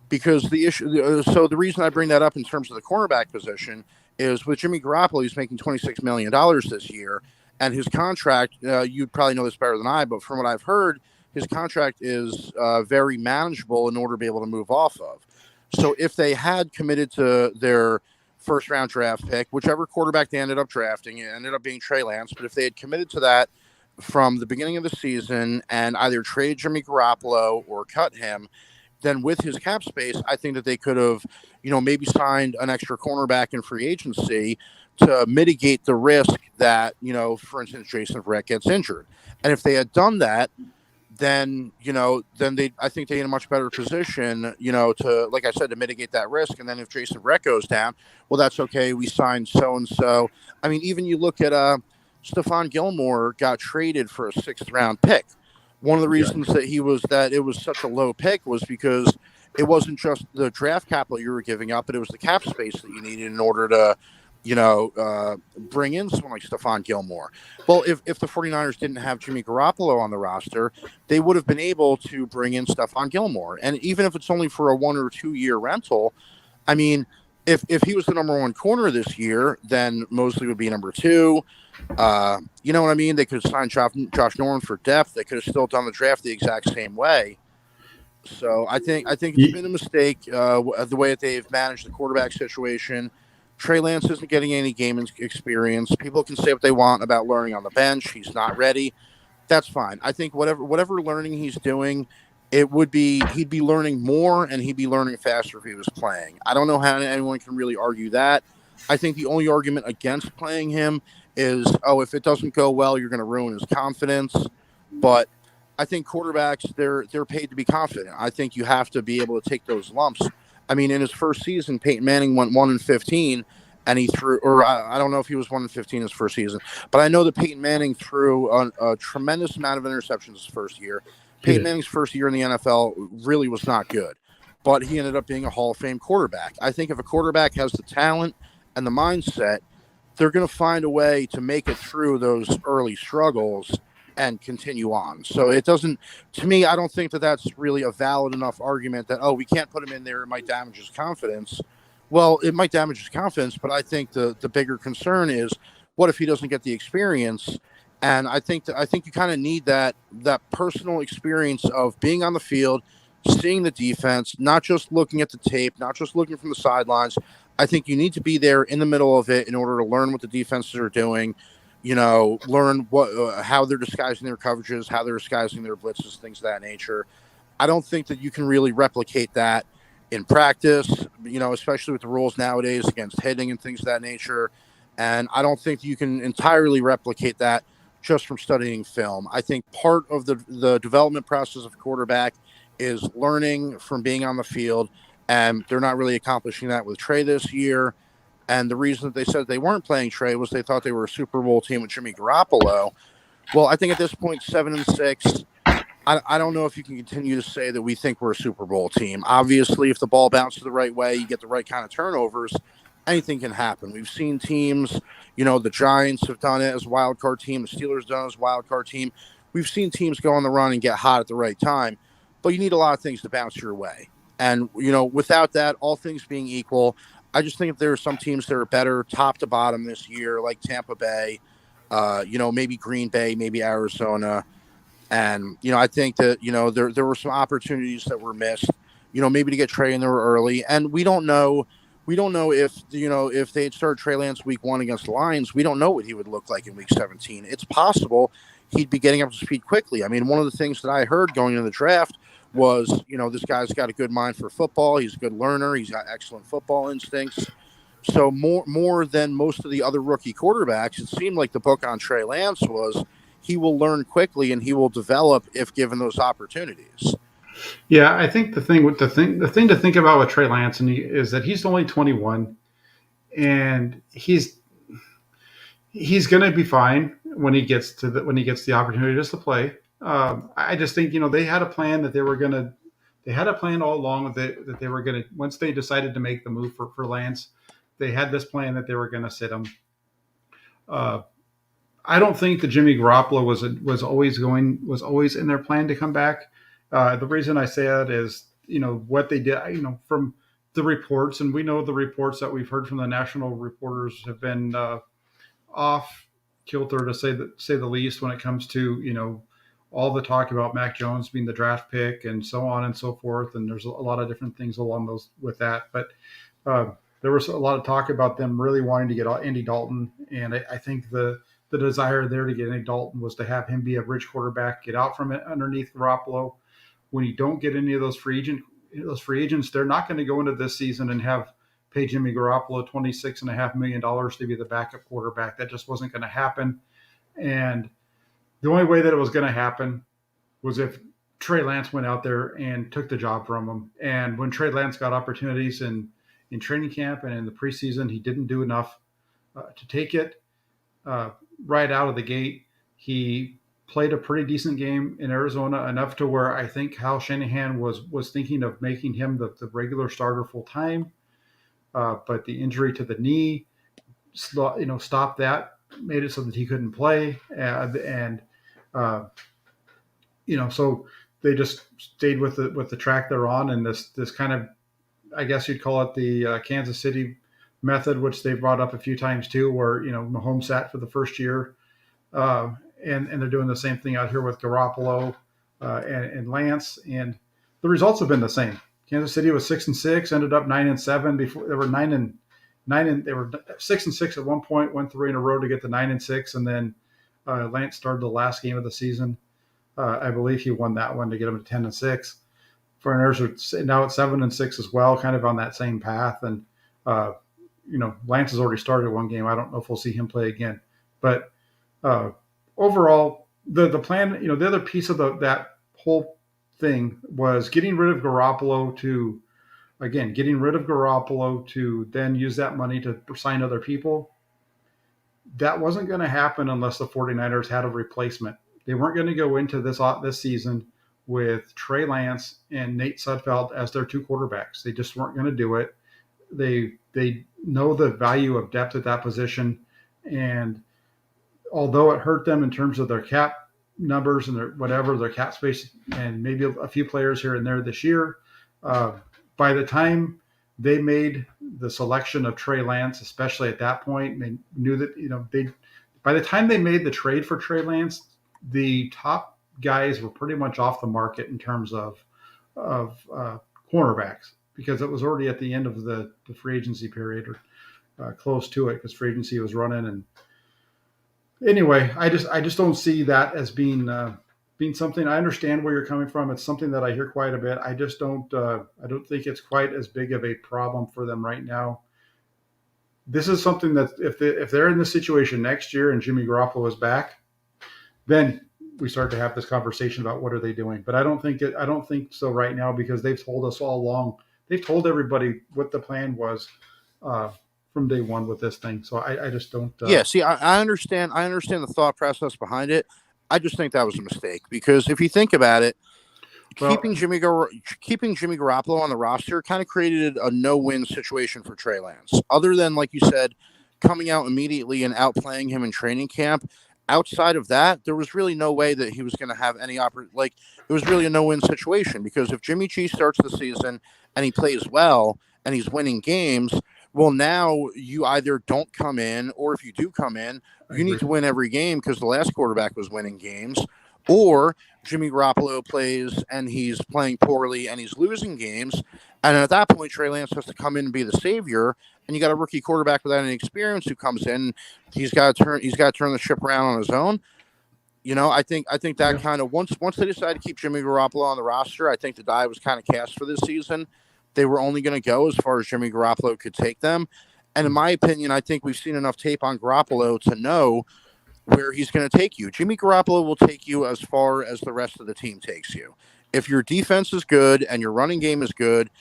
Because the reason I bring that up in terms of the cornerback position is with Jimmy Garoppolo, he's making $26 million this year, and his contract, you'd probably know this better than I, but from what I've heard, his contract is very manageable in order to be able to move off of. So if they had committed to their 1st round draft pick, whichever quarterback they ended up drafting, it ended up being Trey Lance, but if they had committed to that from the beginning of the season and either trade Jimmy Garoppolo or cut him, then with his cap space, I think that they could have, maybe signed an extra cornerback in free agency to mitigate the risk that, for instance, Jason Verrett gets injured. And if they had done that, then I think they're in a much better position, to, like I said, to mitigate that risk. And then if Jason Verrett goes down, well, that's okay. We signed so-and-so. I mean, even you look at Stephon Gilmore got traded for a 6th round pick. One of the reasons that it was such a low pick was because it wasn't just the draft capital you were giving up, but it was the cap space that you needed in order to, bring in someone like Stephon Gilmore. Well, if the 49ers didn't have Jimmy Garoppolo on the roster, they would have been able to bring in Stephon Gilmore. And even if it's only for a 1 or 2 year rental, I mean, if he was the number 1 corner this year, then Mosley would be number 2. You know what I mean? They could have signed Josh Norman for depth. They could have still done the draft the exact same way. So I think it's been a mistake the way that they've managed the quarterback situation. Trey Lance isn't getting any game experience. People can say what they want about learning on the bench. He's not ready. That's fine. I think whatever learning he's doing, he'd be learning more and he'd be learning faster if he was playing. I don't know how anyone can really argue that. I think the only argument against playing him is, if it doesn't go well, you're going to ruin his confidence. But I think quarterbacks, they're paid to be confident. I think you have to be able to take those lumps. I mean, in his first season, Peyton Manning went 1-15, and he threw, or I don't know if he was 1-15 his first season, but I know that Peyton Manning threw a tremendous amount of interceptions his first year. Peyton Manning's first year in the NFL really was not good, but he ended up being a Hall of Fame quarterback. I think if a quarterback has the talent and the mindset, they're going to find a way to make it through those early struggles and continue on. So it doesn't, to me, I don't think that that's really a valid enough argument that, oh, we can't put him in there, it might damage his confidence. Well, it might damage his confidence, but I think the bigger concern is, what if he doesn't get the experience? And I think you kind of need that personal experience of being on the field, seeing the defense, not just looking at the tape, not just looking from the sidelines. I think you need to be there in the middle of it in order to learn what the defenses are doing, learn what how they're disguising their coverages, how they're disguising their blitzes, things of that nature. I don't think that you can really replicate that in practice, especially with the rules nowadays against hitting and things of that nature. And I don't think you can entirely replicate that just from studying film. I think part of the development process of quarterback is learning from being on the field, and they're not really accomplishing that with Trey this year. And the reason that they said they weren't playing Trey was they thought they were a Super Bowl team with Jimmy Garoppolo. Well, I think at this point, 7-6, I don't know if you can continue to say that we think we're a Super Bowl team. Obviously, if the ball bounces the right way, you get the right kind of turnovers, anything can happen. We've seen teams, the Giants have done it as a wild card team. The Steelers done it as a wild card team. We've seen teams go on the run and get hot at the right time, but you need a lot of things to bounce your way. And, without that, all things being equal, I just think there are some teams that are better top to bottom this year, like Tampa Bay, maybe Green Bay, maybe Arizona. And, I think that, there were some opportunities that were missed, maybe to get Trey in there early. And we don't know if, if they had started Trey Lance week 1 against the Lions, we don't know what he would look like in week 17. It's possible he'd be getting up to speed quickly. I mean, one of the things that I heard going into the draft was, this guy's got a good mind for football. He's a good learner. He's got excellent football instincts. So more than most of the other rookie quarterbacks, it seemed like the book on Trey Lance was he will learn quickly and he will develop if given those opportunities. Yeah, I think the thing to think about with Trey Lance is that he's only 21, and he's going to be fine when he gets the opportunity just to play. I just think they had a plan that they had a plan all along that they were going to, once they decided to make the move for Lance, they had this plan that they were going to sit him. I don't think that Jimmy Garoppolo was always in their plan to come back. The reason I say that is, what they did, from the reports, and we know the reports that we've heard from the national reporters have been off kilter, to say the least, when it comes to, all the talk about Mac Jones being the draft pick and so on and so forth. And there's a lot of different things along those with that. But there was a lot of talk about them really wanting to get Andy Dalton. And I think the desire there to get Andy Dalton was to have him be a bridge quarterback, get out from it underneath Garoppolo. When you don't get any of those free agents, they're not going to go into this season and pay Jimmy Garoppolo $26.5 million to be the backup quarterback. That just wasn't going to happen. And the only way that it was going to happen was if Trey Lance went out there and took the job from him. And when Trey Lance got opportunities in training camp and in the preseason, he didn't do enough to take it. Right out of the gate, he played a pretty decent game in Arizona, enough to where I think Kyle Shanahan was thinking of making him the regular starter full time. But the injury to the knee, stopped that, made it so that he couldn't play. So they just stayed with the track they're on, and this kind of, I guess you'd call it the Kansas City method, which they've brought up a few times too, where Mahomes sat for the first year, and they're doing the same thing out here with Garoppolo and Lance, and the results have been the same. Kansas City was 6-6, ended up 9-7. Before they were 9-9, they were 6-6 at one point, went 3 in a row to get to 9-6, and then Lance started the last game of the season. I believe he won that one to get them to 10-6. Foreigners are now at 7-6 as well, kind of on that same path. And Lance has already started one game. I don't know if we'll see him play again. But overall, the plan, the other piece of that whole thing was getting rid of Garoppolo to then use that money to sign other people. That wasn't going to happen unless the 49ers had a replacement. They weren't going to go into this season with Trey Lance and Nate Sudfeld as their two quarterbacks. They just weren't going to do it. They know the value of depth at that position, and although it hurt them in terms of their cap numbers and their cap space, and maybe a few players here and there this year. By the time they made the selection of Trey Lance, especially at that point, they knew that by the time they made the trade for Trey Lance, the top guys were pretty much off the market in terms of cornerbacks, because it was already at the end of the free agency period, or close to it, because free agency was running. And anyway, I just don't see that as being something. I understand where you're coming from. It's something that I hear quite a bit. I just don't think it's quite as big of a problem for them right now. This is something that if they're in this situation next year and Jimmy Garoppolo is back, then we start to have this conversation about what are they doing. But I don't think so right now, because they've told us all along. They've told everybody what the plan was from day one with this thing. So I just don't. Yeah, see, I understand. I understand the thought process behind it. I just think that was a mistake, because if you think about it, keeping Jimmy Garoppolo on the roster kind of created a no-win situation for Trey Lance. Other than, like you said, coming out immediately and outplaying him in training camp, outside of that, there was really no way that he was going to have any it was really a no-win situation, because if Jimmy G starts the season and he plays well and he's winning games, well, now you either don't come in, or if you do come in, you need to win every game because the last quarterback was winning games, or Jimmy Garoppolo plays and he's playing poorly and he's losing games. And at that point, Trey Lance has to come in and be the savior. And you got a rookie quarterback without any experience who comes in. He's got to turn the ship around on his own. I think that kind of once they decided to keep Jimmy Garoppolo on the roster, I think the die was kind of cast for this season. They were only going to go as far as Jimmy Garoppolo could take them. And in my opinion, I think we've seen enough tape on Garoppolo to know where he's going to take you. Jimmy Garoppolo will take you as far as the rest of the team takes you. If your defense is good and your running game is good,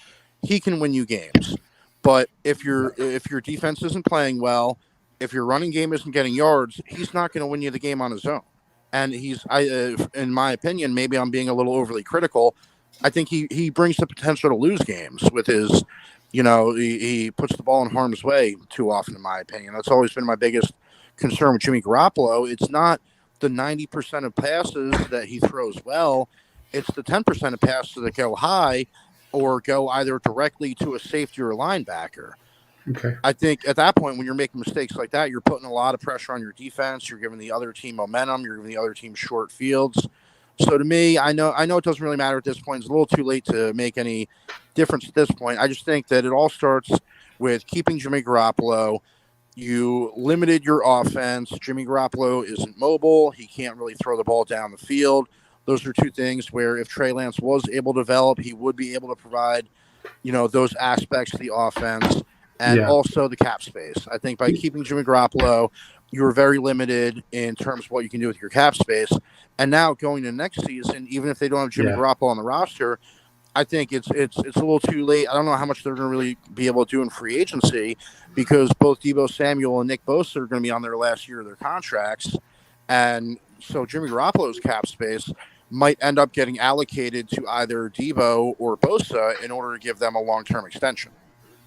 he can win you games. But if your defense isn't playing well, if your running game isn't getting yards, he's not going to win you the game on his own. And in my opinion, maybe I'm being a little overly critical, I think he brings the potential to lose games with his, he puts the ball in harm's way too often, in my opinion. That's always been my biggest concern with Jimmy Garoppolo. It's not the 90% of passes that he throws well. It's the 10% of passes that go high or go either directly to a safety or a linebacker. Okay. I think at that point, when you're making mistakes like that, you're putting a lot of pressure on your defense. You're giving the other team momentum. You're giving the other team short fields. So to me, I know it doesn't really matter at this point. It's a little too late to make any difference at this point. I just think that it all starts with keeping Jimmy Garoppolo. You limited your offense. Jimmy Garoppolo isn't mobile. He can't really throw the ball down the field. Those are two things where if Trey Lance was able to develop, he would be able to provide, those aspects of the offense and also the cap space. I think by keeping Jimmy Garoppolo, you were very limited in terms of what you can do with your cap space. And now going to next season, even if they don't have Jimmy Garoppolo on the roster, I think it's a little too late. I don't know how much they're going to really be able to do in free agency, because both Deebo Samuel and Nick Bosa are going to be on their last year of their contracts. And so Jimmy Garoppolo's cap space might end up getting allocated to either Deebo or Bosa in order to give them a long-term extension.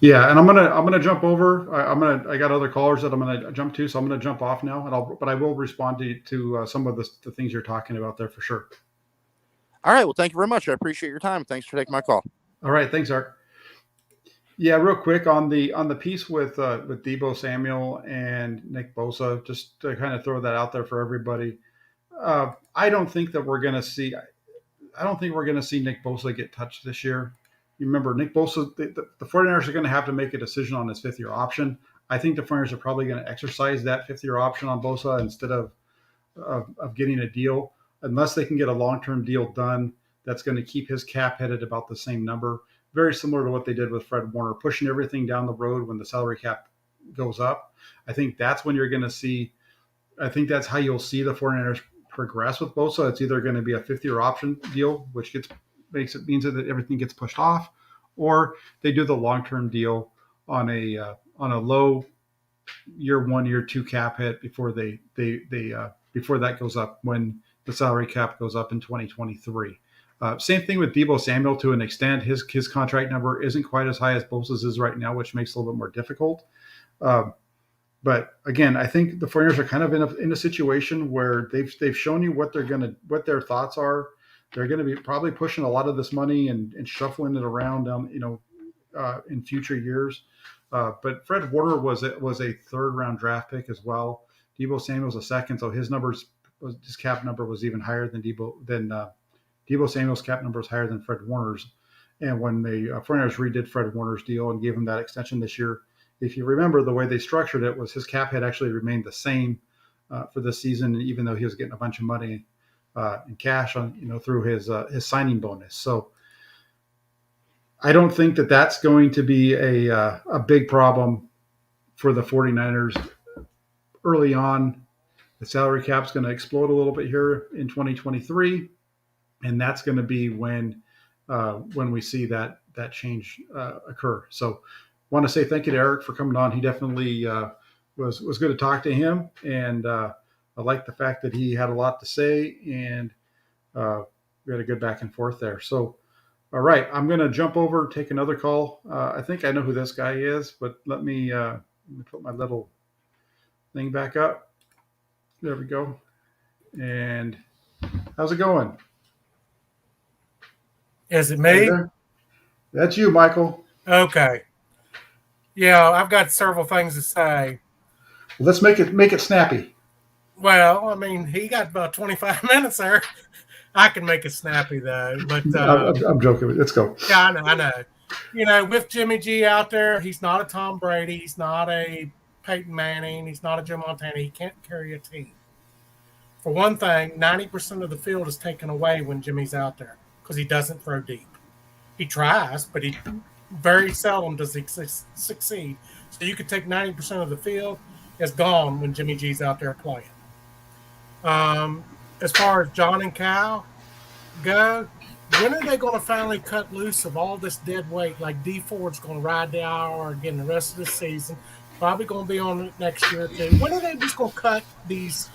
Yeah, and I'm gonna jump over. I got other callers that I'm gonna jump to, so I'm gonna jump off now, but I will respond to some of the things you're talking about there for sure. All right. Well, thank you very much. I appreciate your time. Thanks for taking my call. All right, thanks, Art. Yeah, real quick on the piece with Deebo Samuel and Nick Bosa, just to kind of throw that out there for everybody. I don't think we're going to see Nick Bosa get touched this year. You remember, Nick Bosa, the 49ers are going to have to make a decision on his fifth-year option. I think the 49ers are probably going to exercise that fifth-year option on Bosa instead of getting a deal, unless they can get a long-term deal done that's going to keep his cap hit at about the same number. Very similar to what they did with Fred Warner, pushing everything down the road when the salary cap goes up. I think that's when you're going to see – I think that's how you'll see the 49ers progress with Bosa. It's either going to be a fifth-year option deal, which means that everything gets pushed off, or they do the long-term deal on a low year one, year two cap hit before before that goes up when the salary cap goes up in 2023. Same thing with Deebo Samuel to an extent. His contract number isn't quite as high as Bosa's is right now, which makes it a little bit more difficult. But again, I think the 49ers are kind of in a situation where they've shown you what their thoughts are. They're going to be probably pushing a lot of this money and shuffling it around down, in future years. But Fred Warner was a third round draft pick as well. Deebo Samuel's a second, so his cap number was even higher than Deebo Samuel's cap number is higher than Fred Warner's. And when the 49ers redid Fred Warner's deal and gave him that extension this year, if you remember, the way they structured it was his cap had actually remained the same for this season, even though he was getting a bunch of money in cash through his signing bonus. So I don't think that that's going to be a big problem for the 49ers early on. The salary cap's going to explode a little bit here in 2023, and that's going to be when we see that change occur. So want to say thank you to Eric for coming on. He definitely was good to talk to him, and I like the fact that he had a lot to say, and we had a good back and forth there. So, all right, I'm going to jump over, take another call. I think I know who this guy is, but let me put my little thing back up. There we go. And how's it going? Is it me? That's you, Michael. Okay. Yeah, I've got several things to say. Well, let's make it snappy. Well, I mean, he got about 25 minutes there. I can make it snappy though, but I'm joking. Let's go. Yeah, I know. With Jimmy G out there, he's not a Tom Brady. He's not a Peyton Manning. He's not a Joe Montana. He can't carry a team. For one thing, 90% of the field is taken away when Jimmy's out there because he doesn't throw deep. He tries, but he very seldom does he succeed. So you could take 90% of the field is gone when Jimmy G's out there playing. As far as John and Cal go, when are they going to finally cut loose of all this dead weight? Like D Ford's going to ride the hour again the rest of the season, probably going to be on it next year too. When are they just going to cut these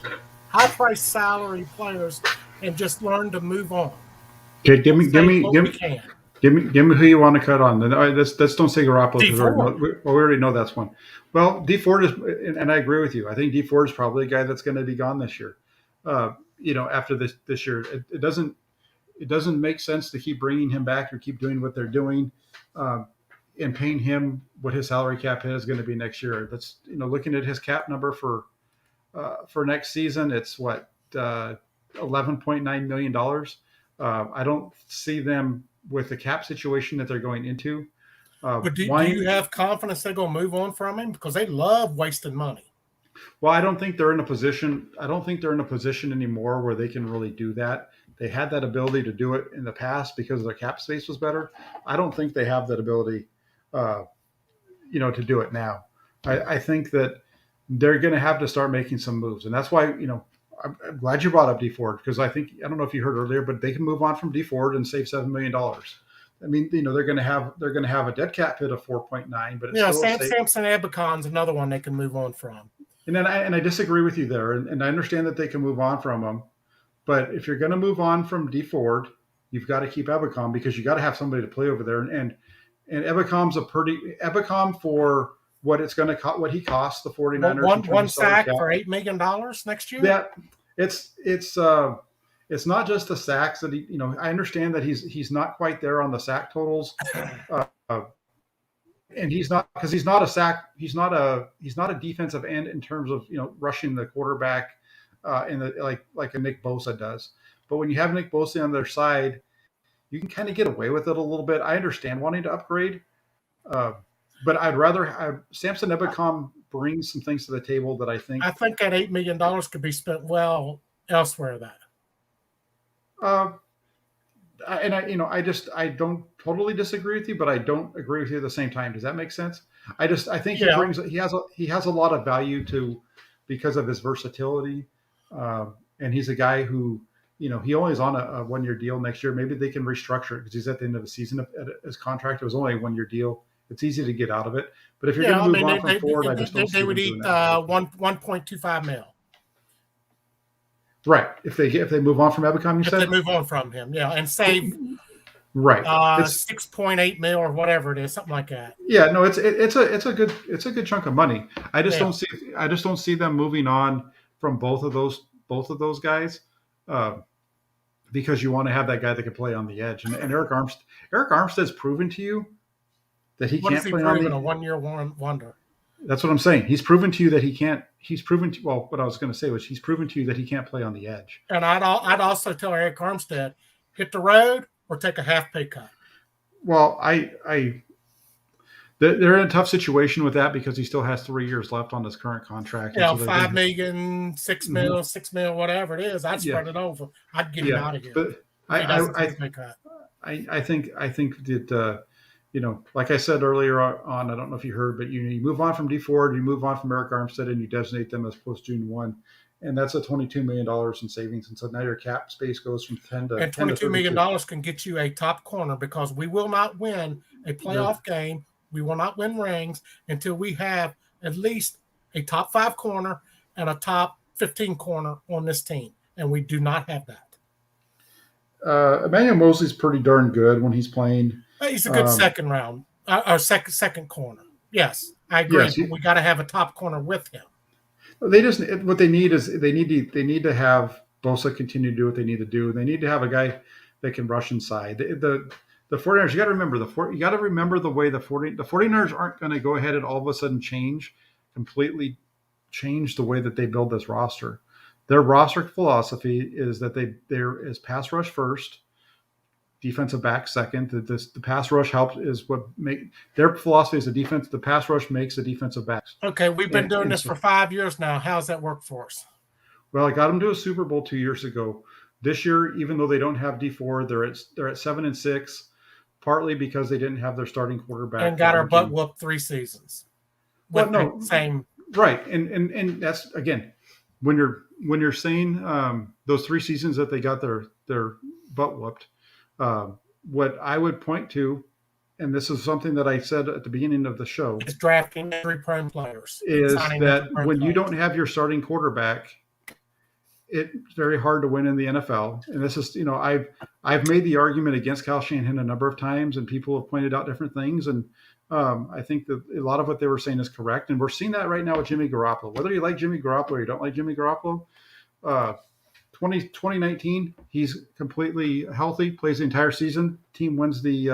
high-priced salary players and just learn to move on? Okay, give me who you want to cut on. Let's don't say Garoppolo. D Ford. We already know that's one. Well, D Ford is, and I agree with you. I think D Ford is probably a guy that's going to be gone this year. After this year, it doesn't make sense to keep bringing him back or keep doing what they're doing, and paying him what his salary cap hit is going to be next year. That's looking at his cap number for next season, it's what $11.9 million. I don't see them with the cap situation that they're going into. But do you have confidence they're going to move on from him? Because they love wasting money. Well, I don't think they're in a position anymore where they can really do that. They had that ability to do it in the past because their cap space was better. I don't think they have that ability, to do it now. I think that they're going to have to start making some moves. And that's why, I'm glad you brought up D Ford, because I don't know if you heard earlier, but they can move on from D Ford and save $7 million. I mean, they're going to have a dead cap hit of 4.9, but it's Samson Ebekon's another one they can move on from. And then I disagree with you there, and I understand that they can move on from him, but if you're going to move on from D Ford, you've got to keep Ebekam, because you got to have somebody to play over there, and Ebekam for what it's going to cost, what he costs the 49ers. One sack for $8 million next year. Yeah, it's not just the sacks that he. I understand that he's not quite there on the sack totals. And he's not, because he's not a sack. He's not a defensive end in terms of rushing the quarterback, in the like a Nick Bosa does. But when you have Nick Bosa on their side, you can kind of get away with it a little bit. I understand wanting to upgrade, but I'd rather have Samson Ebekam bring some things to the table that I think that $8 million could be spent well elsewhere. I don't totally disagree with you, but I don't agree with you at the same time. Does that make sense? I think he has a lot of value because of his versatility. And he's a guy who, he only is on a 1-year deal next year. Maybe they can restructure it because he's at the end of the season. His contract, it was only a 1-year deal. It's easy to get out of it. But if you're going to move on from Ford, I just don't see they would eat $1.25 million. Right. If they move on from Ebekam, you said? If they move on from him, yeah, and save Right. It's 6.8 mil or whatever it is, something like that. yeah, no, it's a good chunk of money. I just Yeah. don't see them moving on from both of those guys, uh, because you want to have that guy that can play on the edge. And Eric Armstead's proven to you that he What can't is he play on proving? the. A 1 year wonder. That's what I'm saying. He's proven to you that he can't. He's proven to, well, what I was going to say was he's proven to you that he can't play on the edge. And I'd also tell Eric Armstead, hit the road or take a half pay cut. Well, they're in a tough situation with that because he still has 3 years left on his current contract. You know, And so 5 million, 6 mil, 6 mil, whatever it is. I'd spread Yeah. it over. I'd get him Yeah, out of here. but If he doesn't I take a pay cut. I think that you know, like I said earlier on, I don't know if you heard, but you move on from D Ford, you move on from Eric Armstead, and you designate them as post June 1, and that's a $22 million in savings. And so now your cap space goes from 10 to And $22 million can get you a top corner because we will not win a playoff game. We will not win rings until we have at least a top 5 corner and a top 15 corner on this team, and we do not have that. Emmanuel Mosley's pretty darn good when he's playing. He's a good second round or second corner. Yes, I agree. Yes, but we got to have a top corner with him. They just what they need is they need to have Bosa continue to do what they need to do. They need to have a guy that can rush inside. The 49ers, you got to remember the way the 49ers aren't going to go ahead and all of a sudden completely change the way that they build this roster. Their roster philosophy is that there is pass rush first, defensive back second. The pass rush helps is what make their philosophy is the pass rush makes the defensive backs. Okay, we've been doing this for 5 years now. How's that work for us? Well, I got them to a Super Bowl 2 years ago. This year, even though they don't have D4, they're at 7-6, partly because they didn't have their starting quarterback And got our butt whooped 3 seasons. Well, With no, the same right, and that's again when you're saying those 3 seasons that they got their butt whooped. What I would point to, and this is something that I said at the beginning of the show, is drafting injury-prone players. is Signing that injury-prone when you players. don't have your starting quarterback, it's very hard to win in the NFL. And this is, I've made the argument against Kyle Shanahan a number of times, and people have pointed out different things. And I think that a lot of what they were saying is correct. And we're seeing that right now with Jimmy Garoppolo. Whether you like Jimmy Garoppolo or you don't like Jimmy Garoppolo, 2019, he's completely healthy, plays the entire season. Team wins the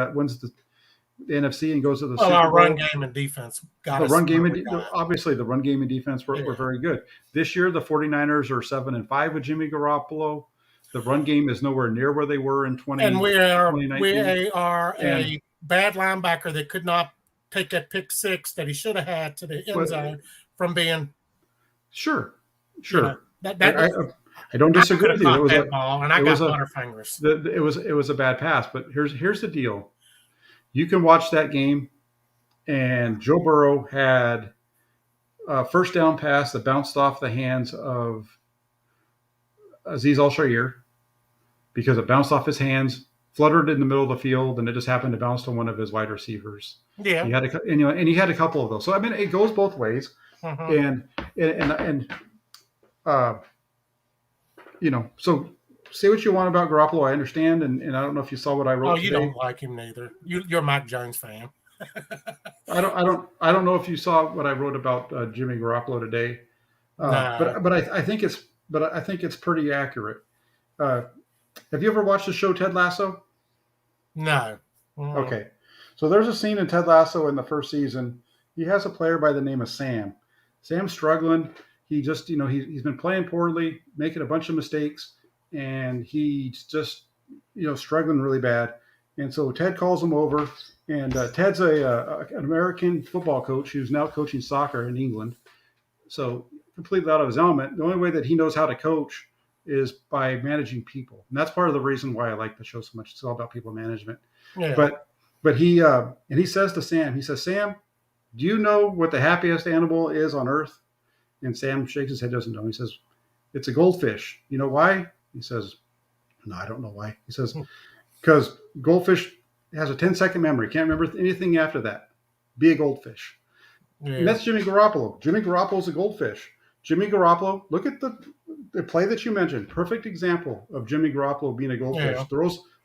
NFC and goes to the Super Bowl. Our run game and defense got The us run game, where and we got. obviously, the run game and defense were very good. This year, the 49ers are 7-5 with Jimmy Garoppolo. The run game is nowhere near where they were in 2019. And we are a bad linebacker that could not take that pick 6 that he should have had to the end zone from being. Sure. That I don't disagree with you. It was that ball, and I got butterfingers. It was a bad pass, but here's the deal. You can watch that game, and Joe Burrow had a first down pass that bounced off the hands of Azeez Al-Shaair because it bounced off his hands, fluttered in the middle of the field, and it just happened to bounce to one of his wide receivers. Yeah, He had a couple of those. So I mean, it goes both ways, and so say what you want about Garoppolo. I understand, and I don't know if you saw what I wrote. Oh, you today. don't like him neither. You're a Mike Jones fan. I don't know if you saw what I wrote about Jimmy Garoppolo today, No. but I think it's pretty accurate. Have you ever watched the show Ted Lasso? No. Okay, so there's a scene in Ted Lasso in the first season. He has a player by the name of Sam. Sam's struggling. He just he's been playing poorly, making a bunch of mistakes, and he's just struggling really bad. And so Ted calls him over, and Ted's an American football coach who's now coaching soccer in England. So completely out of his element. The only way that he knows how to coach is by managing people, and that's part of the reason why I like the show so much. It's all about people management. Yeah. But he says to Sam, he says, Sam, do you know what the happiest animal is on earth? And Sam shakes his head, doesn't know. He says, it's a goldfish. You know why? He says, no, I don't know why. He says, because goldfish has a 10-second memory. Can't remember anything after that. Be a goldfish. Yeah. And that's Jimmy Garoppolo. Jimmy Garoppolo's a goldfish. Jimmy Garoppolo, look at the play that you mentioned. Perfect example of Jimmy Garoppolo being a goldfish. Yeah.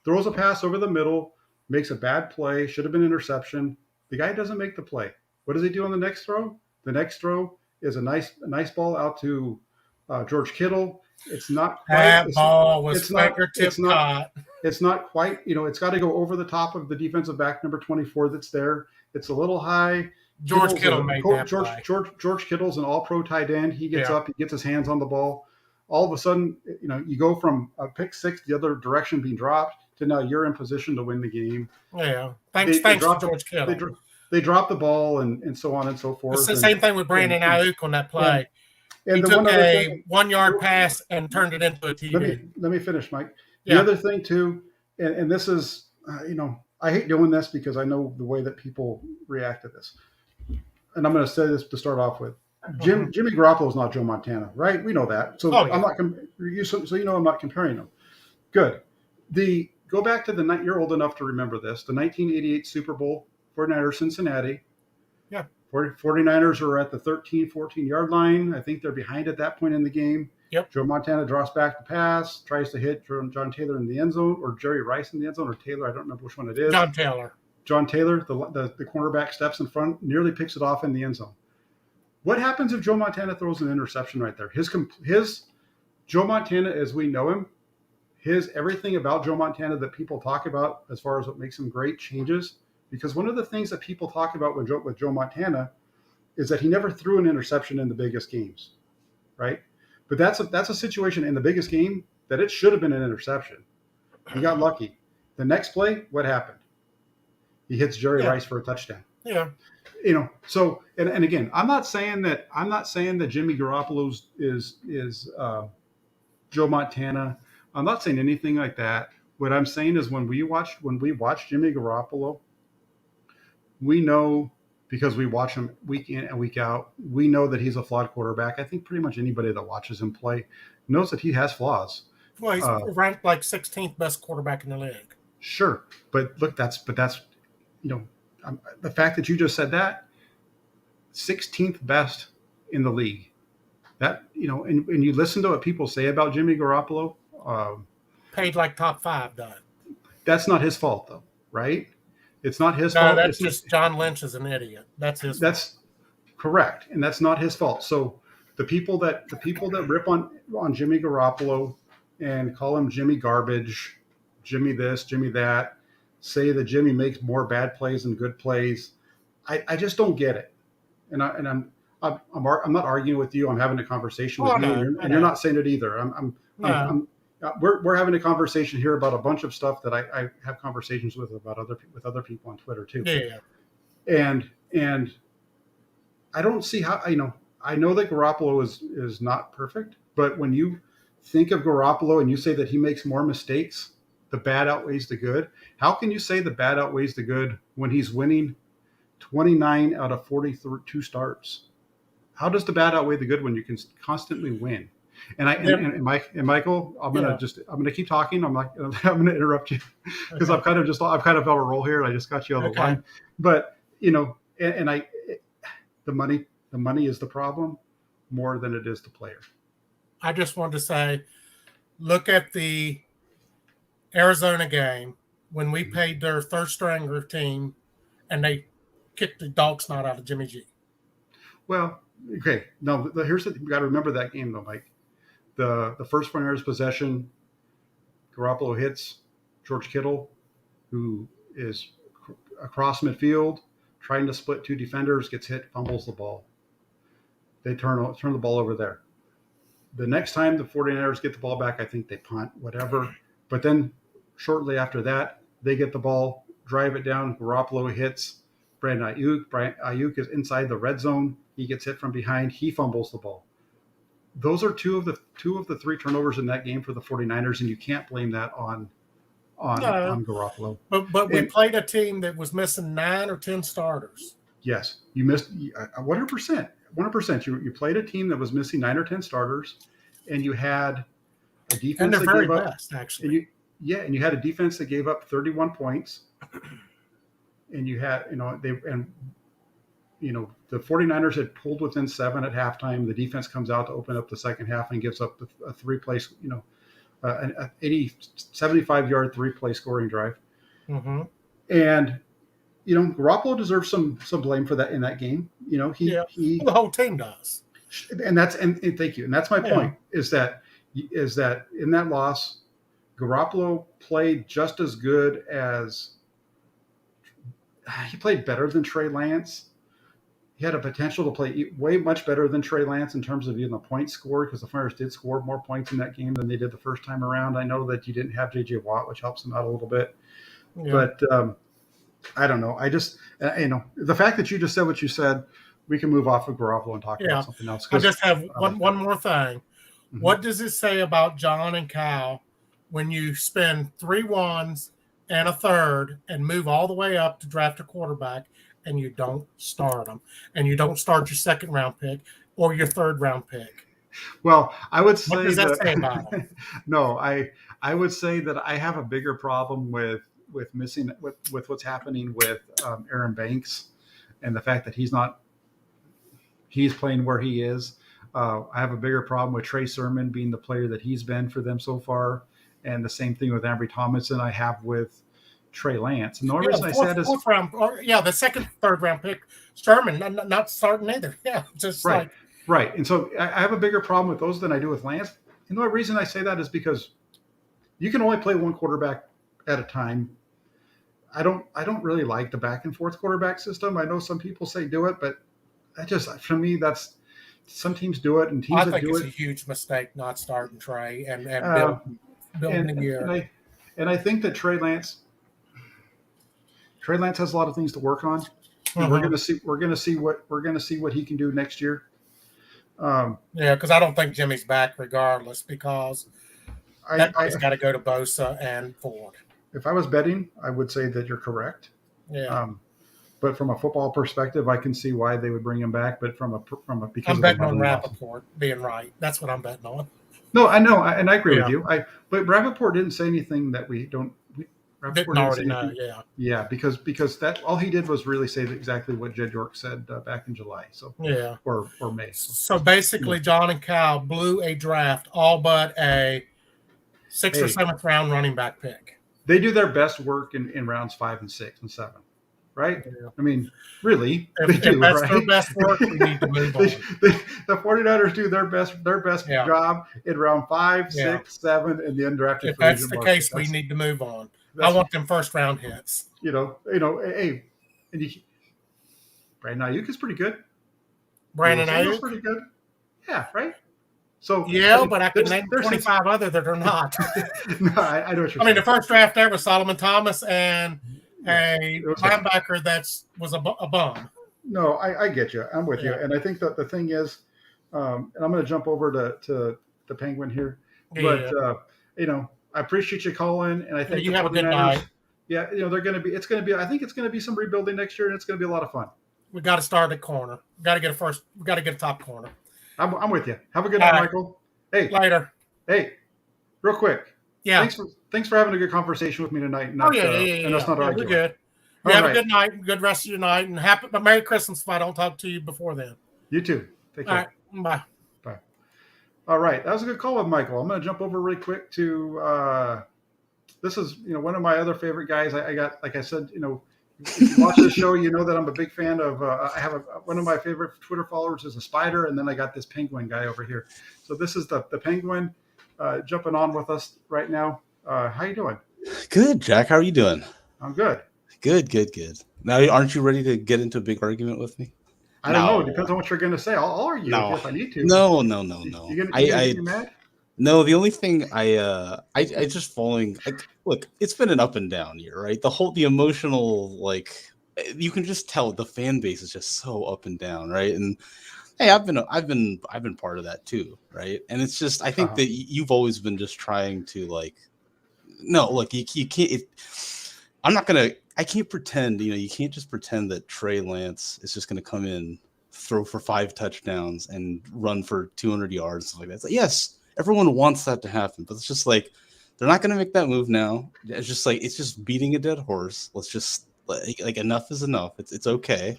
Throws a pass over the middle makes a bad play, should have been interception. The guy doesn't make the play. What does he do on the next throw? The next throw is a nice ball out to George Kittle. It's not quite. That ball was it's not- fingertip it's not- caught. It's not quite. It's got to go over the top of the defensive back number 24 that's there. It's a little high. George Kittle's Kittle a- made that George, play. George Kittle's an all-pro tight end. He gets Yeah. up, he gets his hands on the ball. All of a sudden, you go from a pick six, the other direction being dropped, to now you're in position to win the game. Yeah. Thanks They to dropped George Kittle. They drop the ball and so on and so forth. It's the And- same thing with Brandon and- Ayuk on that play. and He the took one other a thing- 1-yard pass and turned it into a TD. let me finish, Mike. The Yeah. other thing too, and this is, I hate doing this because I know the way that people react to this. And I'm going to say this to start off with. Jimmy Garoppolo is not Joe Montana, right? We know that. So Oh, yeah. I'm not I'm not comparing them. Good. Go back to you're old enough to remember this. The 1988 Super Bowl, 49ers Cincinnati. Yeah. 49ers are at the 13, 14-yard line. I think they're behind at that point in the game. Yep. Joe Montana draws back the pass, tries to hit John Taylor in the end zone, or Jerry Rice in the end zone, or Taylor. I don't remember which one it is. John Taylor. John Taylor, the cornerback, steps in front, nearly picks it off in the end zone. What happens if Joe Montana throws an interception right there? His Joe Montana, as we know him, everything about Joe Montana that people talk about as far as what makes him great changes. Because one of the things that people talk about with Joe Montana is that he never threw an interception in the biggest games, right? But that's a situation in the biggest game that it should have been an interception. He got lucky. The next play, what happened? He hits Jerry Rice for a touchdown. Yeah. So and again, I'm not saying that Jimmy Garoppolo is Joe Montana. I'm not saying anything like that. What I'm saying is when we watch Jimmy Garoppolo, we know, because we watch him week in and week out, we know that he's a flawed quarterback. I think pretty much anybody that watches him play knows that he has flaws. Well, he's ranked like 16th best quarterback in the league. Sure, but look, that's the fact that you just said that, 16th best in the league. That and you listen to what people say about Jimmy Garoppolo. Paid like top 5, though. That's not his fault, though, right? It's not his No, fault. that's just John Lynch is an idiot. That's his. That's correct, and that's not his fault. So the people that rip on Jimmy Garoppolo and call him Jimmy Garbage, Jimmy this, Jimmy that, say that Jimmy makes more bad plays than good plays. I just don't get it, and I'm not arguing with you. I'm having a conversation with you, and you're not saying it either. We're having a conversation here about a bunch of stuff that I have conversations with other people on Twitter too. Yeah. And I don't see how, I know that Garoppolo is not perfect, but when you think of Garoppolo and you say that he makes more mistakes, the bad outweighs the good. How can you say the bad outweighs the good when he's winning 29 out of 42 starts? How does the bad outweigh the good when you can constantly win? And Michael, I'm gonna keep talking. I'm gonna interrupt you because I've kind of felt a role here. And I just got you on the line, but the money is the problem more than it is the player. I just wanted to say, look at the Arizona game when we paid their third stringer team, and they kicked the dog snot out of Jimmy G. Well, okay. No, here's the thing. You got to remember that game though, Mike. The first 49ers possession, Garoppolo hits George Kittle, who is across midfield, trying to split two defenders, gets hit, fumbles the ball. They turn the ball over there. The next time the 49ers get the ball back, I think they punt, whatever. But then shortly after that, they get the ball, drive it down. Garoppolo hits Brandon Ayuk. Ayuk is inside the red zone. He gets hit from behind. He fumbles the ball. Those are two of the three turnovers in that game for the 49ers, and you can't blame that on Garoppolo. But we played a team that was missing 9 or 10 starters. Yes, you missed 100%. 100%. You played a team that was missing 9 or 10 starters, and you had a defense And they're that very gave up, best, actually. and you had a defense that gave up 31 points, and you had the 49ers had pulled within 7 at halftime. The defense comes out to open up the second half and gives up a 3-play, an 75-yard 3-play scoring drive. Mm-hmm. And Garoppolo deserves some blame for that in that game. He the whole team does. and thank you. And that's my point is that in that loss, Garoppolo played just as good as he played better than Trey Lance. He had a potential to play way much better than Trey Lance in terms of even the points scored, because the Flyers did score more points in that game than they did the first time around. I know that you didn't have J.J. Watt, which helps them out a little bit. Yeah. But I don't know. I just, the fact that you just said what you said, we can move off of Garoppolo and talk about something else. I just have one more thing. Mm-hmm. What does it say about John and Cal when you spend 3 ones and a third and move all the way up to draft a quarterback and you don't start them, and you don't start your second round pick or your third round pick? Well, I would say what does that say about them? No, I would say that I have a bigger problem with missing with what's happening with Aaron Banks and the fact that he's playing where he is. I have a bigger problem with Trey Sermon being the player that he's been for them so far, and the same thing with Ambry Thomas than I have with Trey Lance. And the only reason I said is the second, third round pick, Sermon not starting either. Yeah, just right. And so I have a bigger problem with those than I do with Lance. And the only reason I say that is because you can only play one quarterback at a time. I don't really like the back and forth quarterback system. I know some people say do it, but for me, that's some teams do it and teams that do it. I think it's a huge mistake not starting Trey and building the year. And I think that Trey Lance has a lot of things to work on. Mm-hmm. We're gonna see what he can do next year. Because I don't think Jimmy's back regardless, because that guy's got to go to Bosa and Ford. If I was betting, I would say that you're correct. Yeah. But from a football perspective, I can see why they would bring him back. But because I'm betting on Rappaport being right. That's what I'm betting on. No, I know, and I agree with you. But Rappaport didn't say anything that we don't. Didn't already know. Yeah, because that all he did was really say exactly what Jed York said back in July. So or May. So basically, John and Cal blew a draft, all but a 6th or 7th round running back pick. They do their best work in rounds 5 and 6 and 7, right? Yeah. I mean, really, if that's their best work, we need to move on. The 49ers do their best job in round 5, 6, 7, and the undrafted. If that's the case, we need to move on. I want them first round hits. Hey, and Brandon Ayuk is pretty good. Brandon Ayuk is pretty good. Yeah, right. So but I can name 25 other that are not. No, I know what you're saying. The first draft there was Solomon Thomas and a linebacker that was a bum. No, I get you. I'm with you. And I think that the thing is, and I'm going to jump over to the Penguin here, but I appreciate you calling, and I think you have a good night. Yeah, they're going to be. It's going to be. I think it's going to be some rebuilding next year, and it's going to be a lot of fun. We got to start at corner. We got to get a top corner. I'm with you. Have a good night, Michael. Hey, later. Hey, real quick. Yeah. Thanks for having a good conversation with me tonight. And that's not we're good. Have a good night, good rest of your night, and Merry Christmas if I don't talk to you before then. You too. Take care. All right. Bye. All right. That was a good call with Michael. I'm going to jump over really quick to this is one of my other favorite guys. I got, like I said, if you watch this show, you know that I'm a big fan of. I have one of my favorite Twitter followers is a Spider, and then I got this Penguin guy over here. So this is the Penguin jumping on with us right now. How you doing? Good, Jack. How are you doing? I'm good. Good. Now, aren't you ready to get into a big argument with me? I don't know. It depends on what you're going to say. I'll argue if I need to. No. You gonna get mad? No, the only thing I just following. Look, it's been an up and down year, right? The emotional, you can just tell the fan base is just so up and down, right? And hey, I've been part of that too, right? And it's just I think that you've always been just trying to you can't. I can't pretend, you can't just pretend that Trey Lance is just going to come in, throw for 5 touchdowns, and run for 200 yards and stuff like that. It's like, yes, everyone wants that to happen, but it's just they're not going to make that move now. It's just beating a dead horse. Let's just enough is enough. It's okay.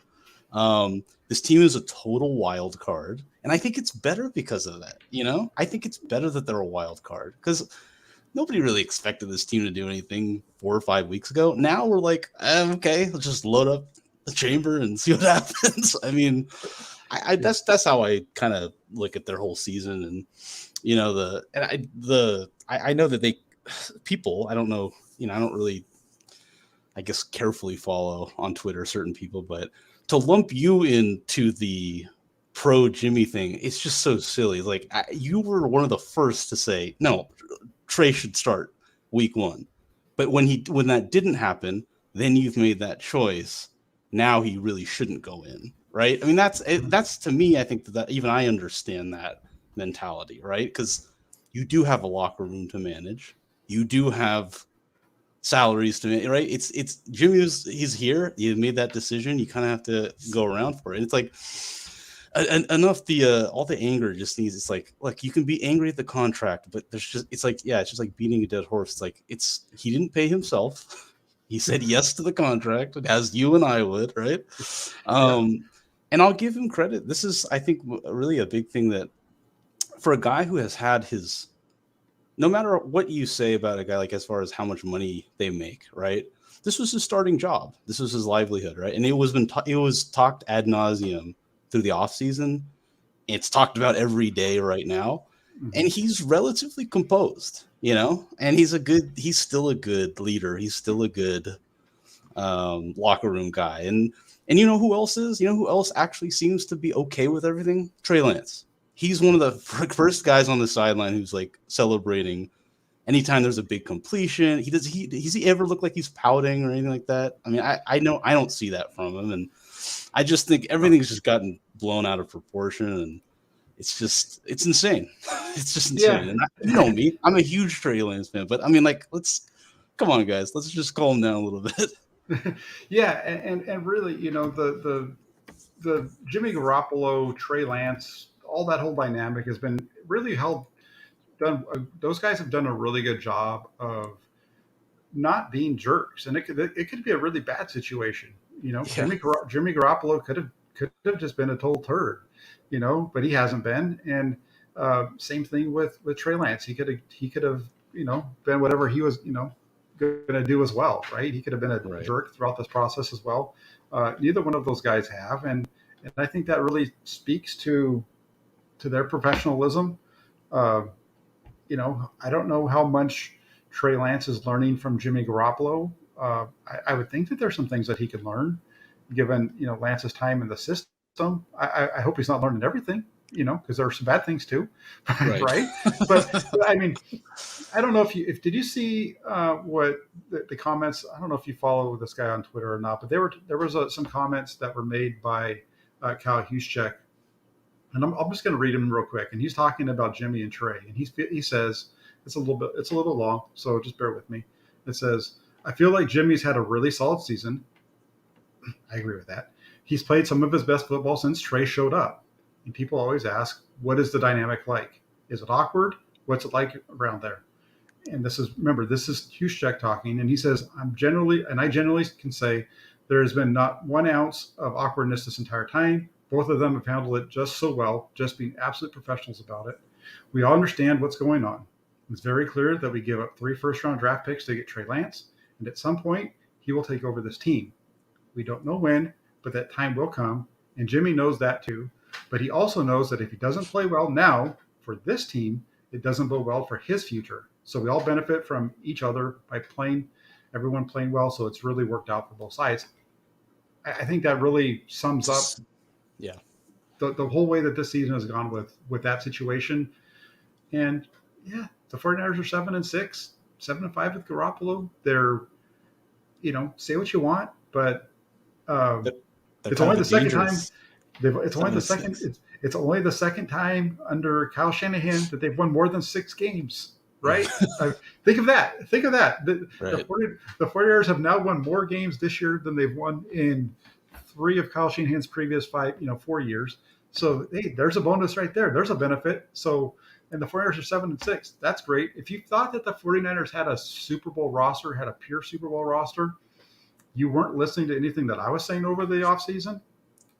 This team is a total wild card, and I think it's better because of that. I think it's better that they're a wild card because nobody really expected this team to do anything 4 or 5 weeks ago. Now we're like, okay, let's just load up the chamber and see what happens. I mean, that's how I kind of look at their whole season. And I know that people, I don't know, I don't really, I guess, carefully follow on Twitter certain people, but to lump you into the pro Jimmy thing, it's just so silly. It's like, you were one of the first to say, no, Trey should start week 1. But when that didn't happen, then you've made that choice. Now he really shouldn't go in, right? I mean, that's to me, I think that even I understand that mentality, right? Because you do have a locker room to manage. You do have salaries to manage, right? It's he's here. You made that decision. You kind of have to go around for it. It's like enough. All the anger just needs. It's like, look, you can be angry at the contract, but it's just like beating a dead horse. It's like he didn't pay himself. He said yes to the contract, as you and I would, right? And I'll give him credit. This is, I think, really a big thing that for a guy who has had his, no matter what you say about a guy, like as far as how much money they make, right? This was his starting job. This was his livelihood, right? And it was talked ad nauseum through the offseason. It's talked about every day right now. Mm-hmm. And he's relatively composed, and he's still a good leader. He's still a good locker room guy. And you know who else is? You know who else actually seems to be okay with everything? Trey Lance. He's one of the first guys on the sideline who's like celebrating anytime there's a big completion. Does he ever look like he's pouting or anything like that? I mean, I know I don't see that from him, and I just think everything's just gotten blown out of proportion, and it's insane. It's just insane. Yeah. And you know me, I'm a huge Trey Lance fan, but I mean, like, come on, guys, let's just calm down a little bit. Yeah, and really, the Jimmy Garoppolo, Trey Lance, all that whole dynamic has been really done. Those guys have done a really good job of not being jerks, and it could be a really bad situation. Yeah. Jimmy Garoppolo could have just been a total turd, but he hasn't been. And same thing with Trey Lance. He could have been whatever he was going to do as well, right? He could have been a jerk throughout this process as well. Neither one of those guys have, and I think that really speaks to their professionalism. I don't know how much Trey Lance is learning from Jimmy Garoppolo. I would think that there's some things that he could learn, given Lance's time in the system. I hope he's not learning everything, because there are some bad things too, right? But I mean, I don't know did you see what the comments? I don't know if you follow this guy on Twitter or not, but there was some comments that were made by Kyle Juszczyk. And I'm just going to read him real quick. And he's talking about Jimmy and Trey. And he says, it's a little long, so just bear with me. It says, I feel like Jimmy's had a really solid season. I agree with that. He's played some of his best football since Trey showed up. And people always ask, what is the dynamic like? Is it awkward? What's it like around there? And this is Juszczyk talking. And he says, I generally can say there has been not 1 ounce of awkwardness this entire time. Both of them have handled it just so well, just being absolute professionals about it. We all understand what's going on. It's very clear that we give up 3 first-round draft picks to get Trey Lance, and at some point, he will take over this team. We don't know when, but that time will come, and Jimmy knows that too. But he also knows that if he doesn't play well now for this team, it doesn't bode well for his future. So we all benefit from each other by everyone playing well, so it's really worked out for both sides. I think that really sums up the whole way that this season has gone with that situation. And yeah, the 49ers are 7-6, 7-5 with Garoppolo. They're, say what you want, but it's only the second time. It's only the second time under Kyle Shanahan that they've won more than 6 games. Right? Think of that. The 49ers have now won more games this year than they've won in 3 of Kyle Shanahan's previous 4 years. So, hey, there's a bonus right there. There's a benefit. So, and the 49ers are 7-6. That's great. If you thought that the 49ers had a Super Bowl roster, had a pure Super Bowl roster, you weren't listening to anything that I was saying over the offseason.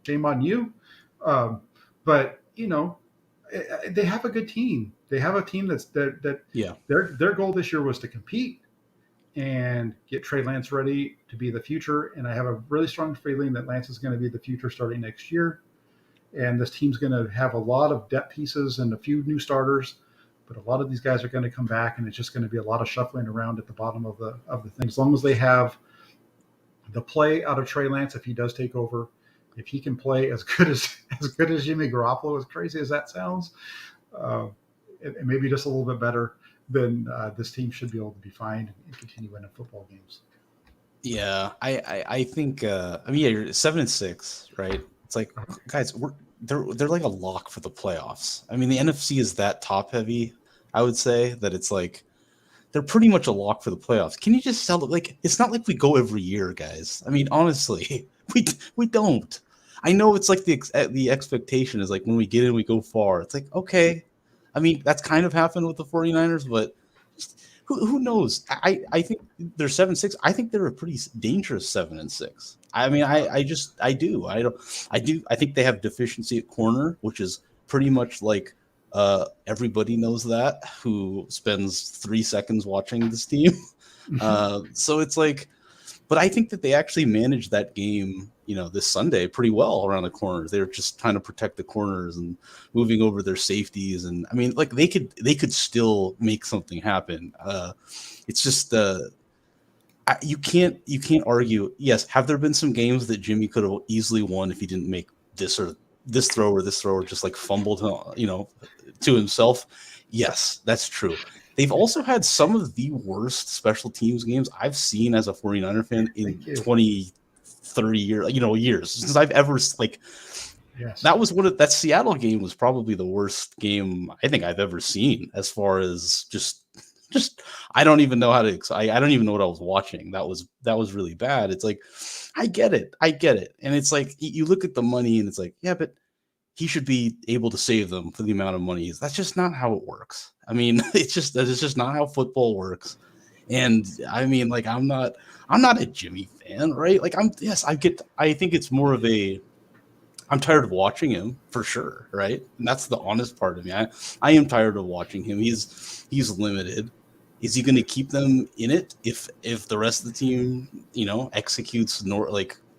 Shame on you. But, They have a good team. They have a team that Yeah. their goal this year was to compete and get Trey Lance ready to be the future. And I have a really strong feeling that Lance is going to be the future starting next year. And this team's going to have a lot of depth pieces and a few new starters, but a lot of these guys are going to come back, and it's just going to be a lot of shuffling around at the bottom of the thing. As long as they have the play out of Trey Lance, if he does take over, if he can play as good as Jimmy Garoppolo, as crazy as that sounds, and maybe just a little bit better, then this team should be able to be fine and continue winning football games. Yeah, I think I mean, yeah, you're 7-6, right? It's like, guys, they're like a lock for the playoffs. I mean, the NFC is that top heavy. I would say that it's like they're pretty much a lock for the playoffs. Can you just sell it? Like, it's not like we go every year, guys. I mean, honestly, we don't. I know it's like the expectation is like when we get in, we go far. It's like, okay. I mean, that's kind of happened with the 49ers, but who knows? I think they're 7-6. I think they're a pretty dangerous 7-6. I mean, I do. I think they have deficiency at corner, which is pretty much like everybody knows that who spends 3 seconds watching this team. So it's like, but I think that they actually managed that game, this Sunday pretty well around the corners. They were just trying to protect the corners and moving over their safeties. And I mean, like they could still make something happen. It's just you can't argue. Yes, have there been some games that Jimmy could have easily won if he didn't make this throw or just like fumbled, to himself? Yes, that's true. They've also had some of the worst special teams games I've seen as a 49er fan in 20, 30 years since I've ever Yes. That was that Seattle game was probably the worst game I think I've ever seen as far as just I don't even know how to I don't even know what I was watching. That was really bad. It's like I get it. And it's like you look at the money and it's like, yeah, but he should be able to save them for the amount of money. That's just not how it works. I mean, it's just not how football works. And I mean, like, I'm not a Jimmy fan, right? Like I think it's more of I'm tired of watching him for sure. Right. And that's the honest part of me. I am tired of watching him. He's limited. Is he going to keep them in it if the rest of the team, executes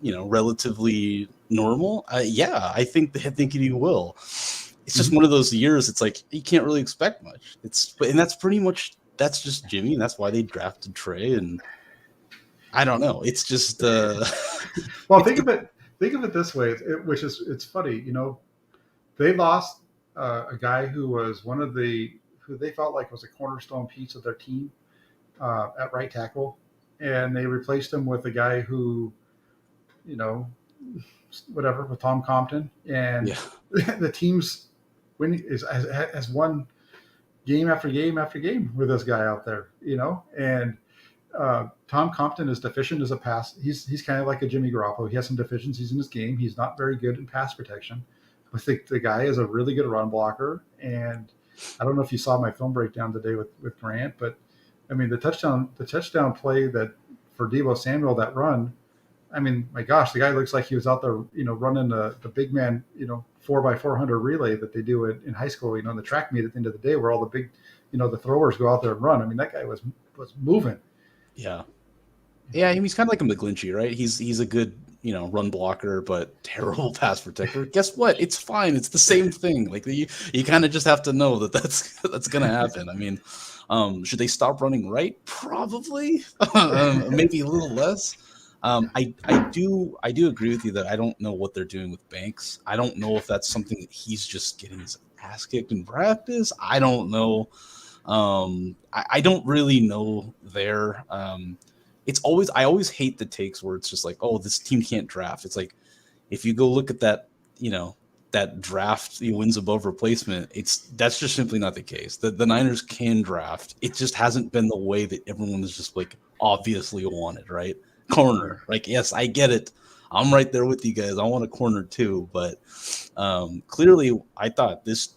relatively normal? Yeah, I think he will. It's just one of those years. It's like you can't really expect much. And that's just Jimmy, and that's why they drafted Trey. And I don't know. It's just well, think of it this way, which is it's funny. They lost a guy who was who they felt like was a cornerstone piece of their team at right tackle, and they replaced him with a guy who, whatever, with Tom Compton, and the team's winning has won game after game after game with this guy out there, and Tom Compton is deficient as a pass. He's kind of like a Jimmy Garoppolo. He has some deficiencies in his game. He's not very good in pass protection, but the guy is a really good run blocker. And I don't know if you saw my film breakdown today with Grant, but I mean the touchdown play that for Deebo Samuel, that run, I mean, my gosh, the guy looks like he was out there, running the big man, 4x400 relay that they do in high school, in the track meet at the end of the day where all the big, the throwers go out there and run. I mean, that guy was moving. Yeah. Yeah, he's kind of like a McGlinchey, right? He's a good, run blocker, but terrible pass protector. Guess what? It's fine. It's the same thing. Like you kind of just have to know that's going to happen. I mean, should they stop running right? Probably. Maybe a little less. I do agree with you that I don't know what they're doing with Banks. I don't know if that's something that he's just getting his ass kicked in practice. I don't know. I don't really know there. I always hate the takes where it's just like, oh, this team can't draft. It's like, if you go look at that, that draft wins above replacement, that's just simply not the case. The Niners can draft. It just hasn't been the way that everyone is just like obviously wanted, right? Corner. Like, yes, I get it. I'm right there with you guys. I want a corner too, but clearly I thought this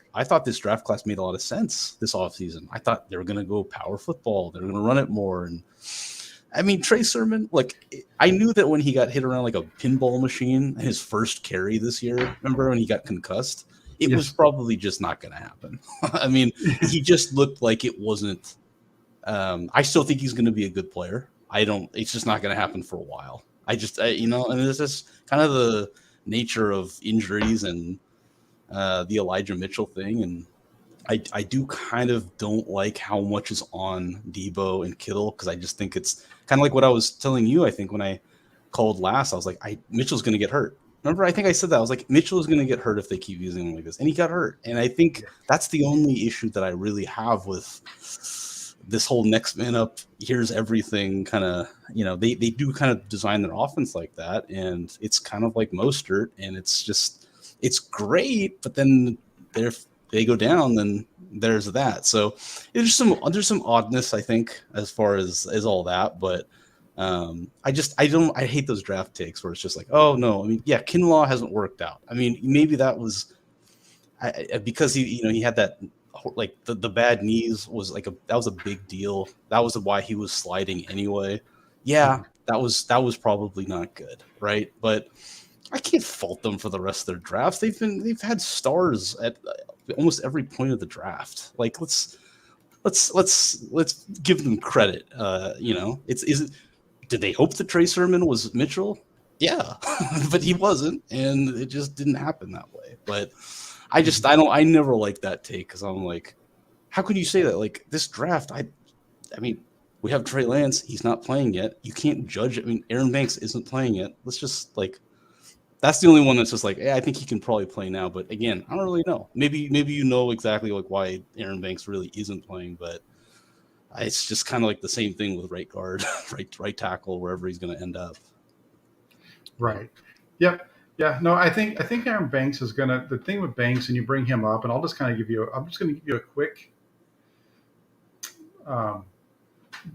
draft class made a lot of sense this offseason. I thought they were going to go power football. They were going to run it more. And I mean, Trey Sermon, I knew that when he got hit around like a pinball machine, his first carry this year, remember when he got concussed? it Yes. was probably just not going to happen. I mean, he just looked like it wasn't. I still think he's going to be a good player. It's just not going to happen for a while. And this is kind of the nature of injuries and the Elijah Mitchell thing. And I do kind of don't like how much is on Debo and Kittle, because I just think it's kind of like what I was telling you. I think when I called last, I was like, Mitchell's going to get hurt. Remember, I think I said that. I was like, Mitchell is going to get hurt if they keep using him like this. And he got hurt. And I think that's the only issue that I really have with this whole next man up, here's everything kind of, they do kind of design their offense like that. And it's kind of like Mostert. And it's great. But then if they go down, then there's that. So there's some oddness, I think, as far as all that. But I hate those draft takes where it's just like, oh no, I mean, yeah, Kinlaw hasn't worked out. I mean, maybe that was because he had that, like the bad knees was that was a big deal. That was why he was sliding anyway. Yeah, that was probably not good, right? But I can't fault them for the rest of their drafts. They've had stars at almost every point of the draft. Like let's give them credit. Did they hope that Trey Sermon was Mitchell? Yeah, but he wasn't, and it just didn't happen that way. But I never like that take, because I'm like, how can you say that? Like this draft, I mean, we have Trey Lance, he's not playing yet. You can't judge it. I mean, Aaron Banks isn't playing yet. Let's just that's the only one that's just like, I think he can probably play now. But again, I don't really know. Maybe you know exactly like why Aaron Banks really isn't playing, but it's just kind of like the same thing with right guard, right tackle, wherever he's going to end up. Right. Yep. Yeah. No, I think Aaron Banks is gonna. The thing with Banks, and you bring him up, and I'm just going to give you a quick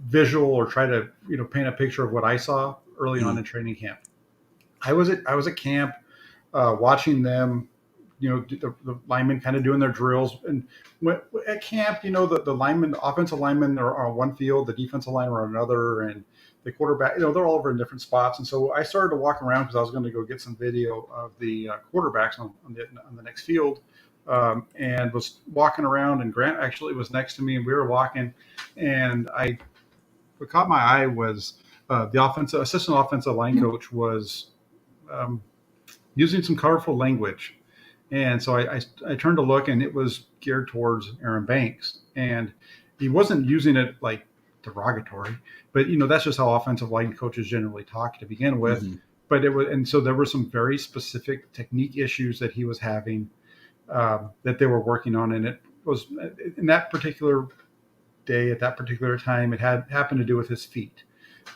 visual, or try to paint a picture of what I saw early on in training camp. I was at camp watching them. The linemen kind of doing their drills, and at camp, the linemen, the offensive linemen are on one field, the defensive line are on another, and the quarterback, they're all over in different spots. And so I started to walk around because I was going to go get some video of the quarterbacks on the next field, and was walking around. And Grant actually was next to me, and we were walking. And what caught my eye was the assistant offensive line coach was using some colorful language. And so I turned to look, and it was geared towards Aaron Banks. And he wasn't using it like derogatory, but that's just how offensive line coaches generally talk to begin with. Mm-hmm. But and so there were some very specific technique issues that he was having that they were working on. And it was in that particular day, at that particular time, it had happened to do with his feet.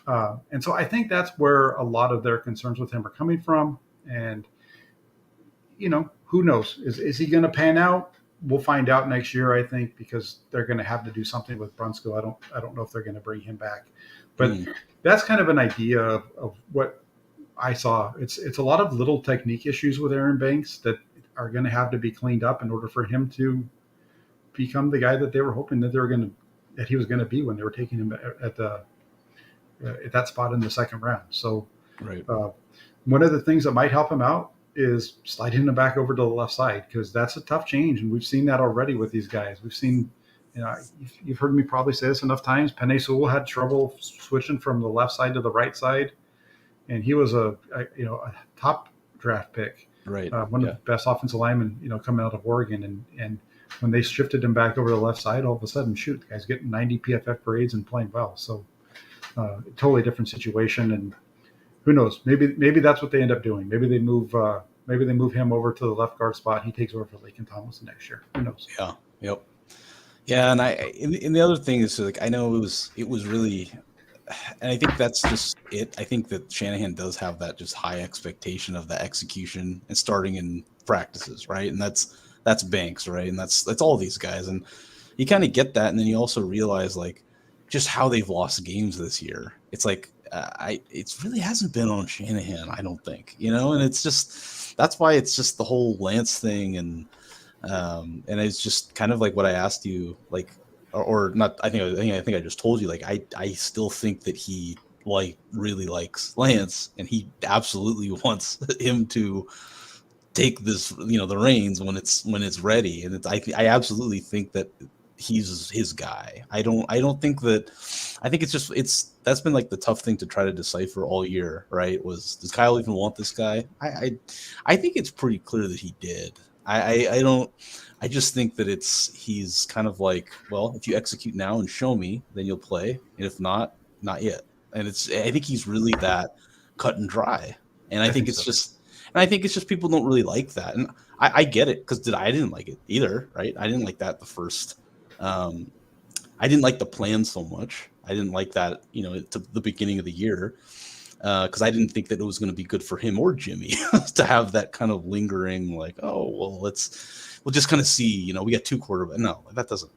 And so I think that's where a lot of their concerns with him are coming from. And, who knows? Is he going to pan out? We'll find out next year, I think, because they're going to have to do something with Brunskill. I don't know if they're going to bring him back, but that's kind of an idea of what I saw. It's a lot of little technique issues with Aaron Banks that are going to have to be cleaned up in order for him to become the guy that they were hoping that he was going to be when they were taking him at that spot in the second round. So, right. One of the things that might help him out is sliding him back over to the left side, because that's a tough change. And we've seen that already with these guys. We've seen, you've heard me probably say this enough times. Penei Sewell had trouble switching from the left side to the right side. And he was a top draft pick, right? One of the best offensive linemen, coming out of Oregon. And when they shifted him back over to the left side, all of a sudden, shoot, the guy's getting 90 PFF grades and playing well. So totally different situation. And who knows? Maybe that's what they end up doing. Maybe they move him over to the left guard spot. He takes over for Laken Thomas next year. Who knows? Yeah. Yep. Yeah. And the other thing is, like, I know it was really, and I think that's just it. I think that Shanahan does have that just high expectation of the execution and starting in practices, right? And that's Banks, right? And that's all these guys. And you kind of get that, and then you also realize, like, just how they've lost games this year. It's like, it really hasn't been on Shanahan, I don't think, and it's just, that's why it's just the whole Lance thing. And it's just kind of like what I asked you, like, or not. I think I just told you, like, I still think that he really likes Lance, and he absolutely wants him to take this, the reins when it's ready. And I absolutely think that he's his guy. I don't think that. I think that's been like the tough thing to try to decipher all year, right? Does Kyle even want this guy? I think it's pretty clear that he did. I don't. I just think that he's kind of like, well, if you execute now and show me, then you'll play, and if not, not yet. And I think he's really that cut and dry. And I think it's just people don't really like that. And I get it, because I didn't like it either, right? I didn't like that the first. I didn't like the plan so much. I didn't like that, to the beginning of the year, because I didn't think that it was going to be good for him or Jimmy to have that kind of lingering, like, oh, well, we'll just kind of see, we got two quarterbacks. No, that doesn't.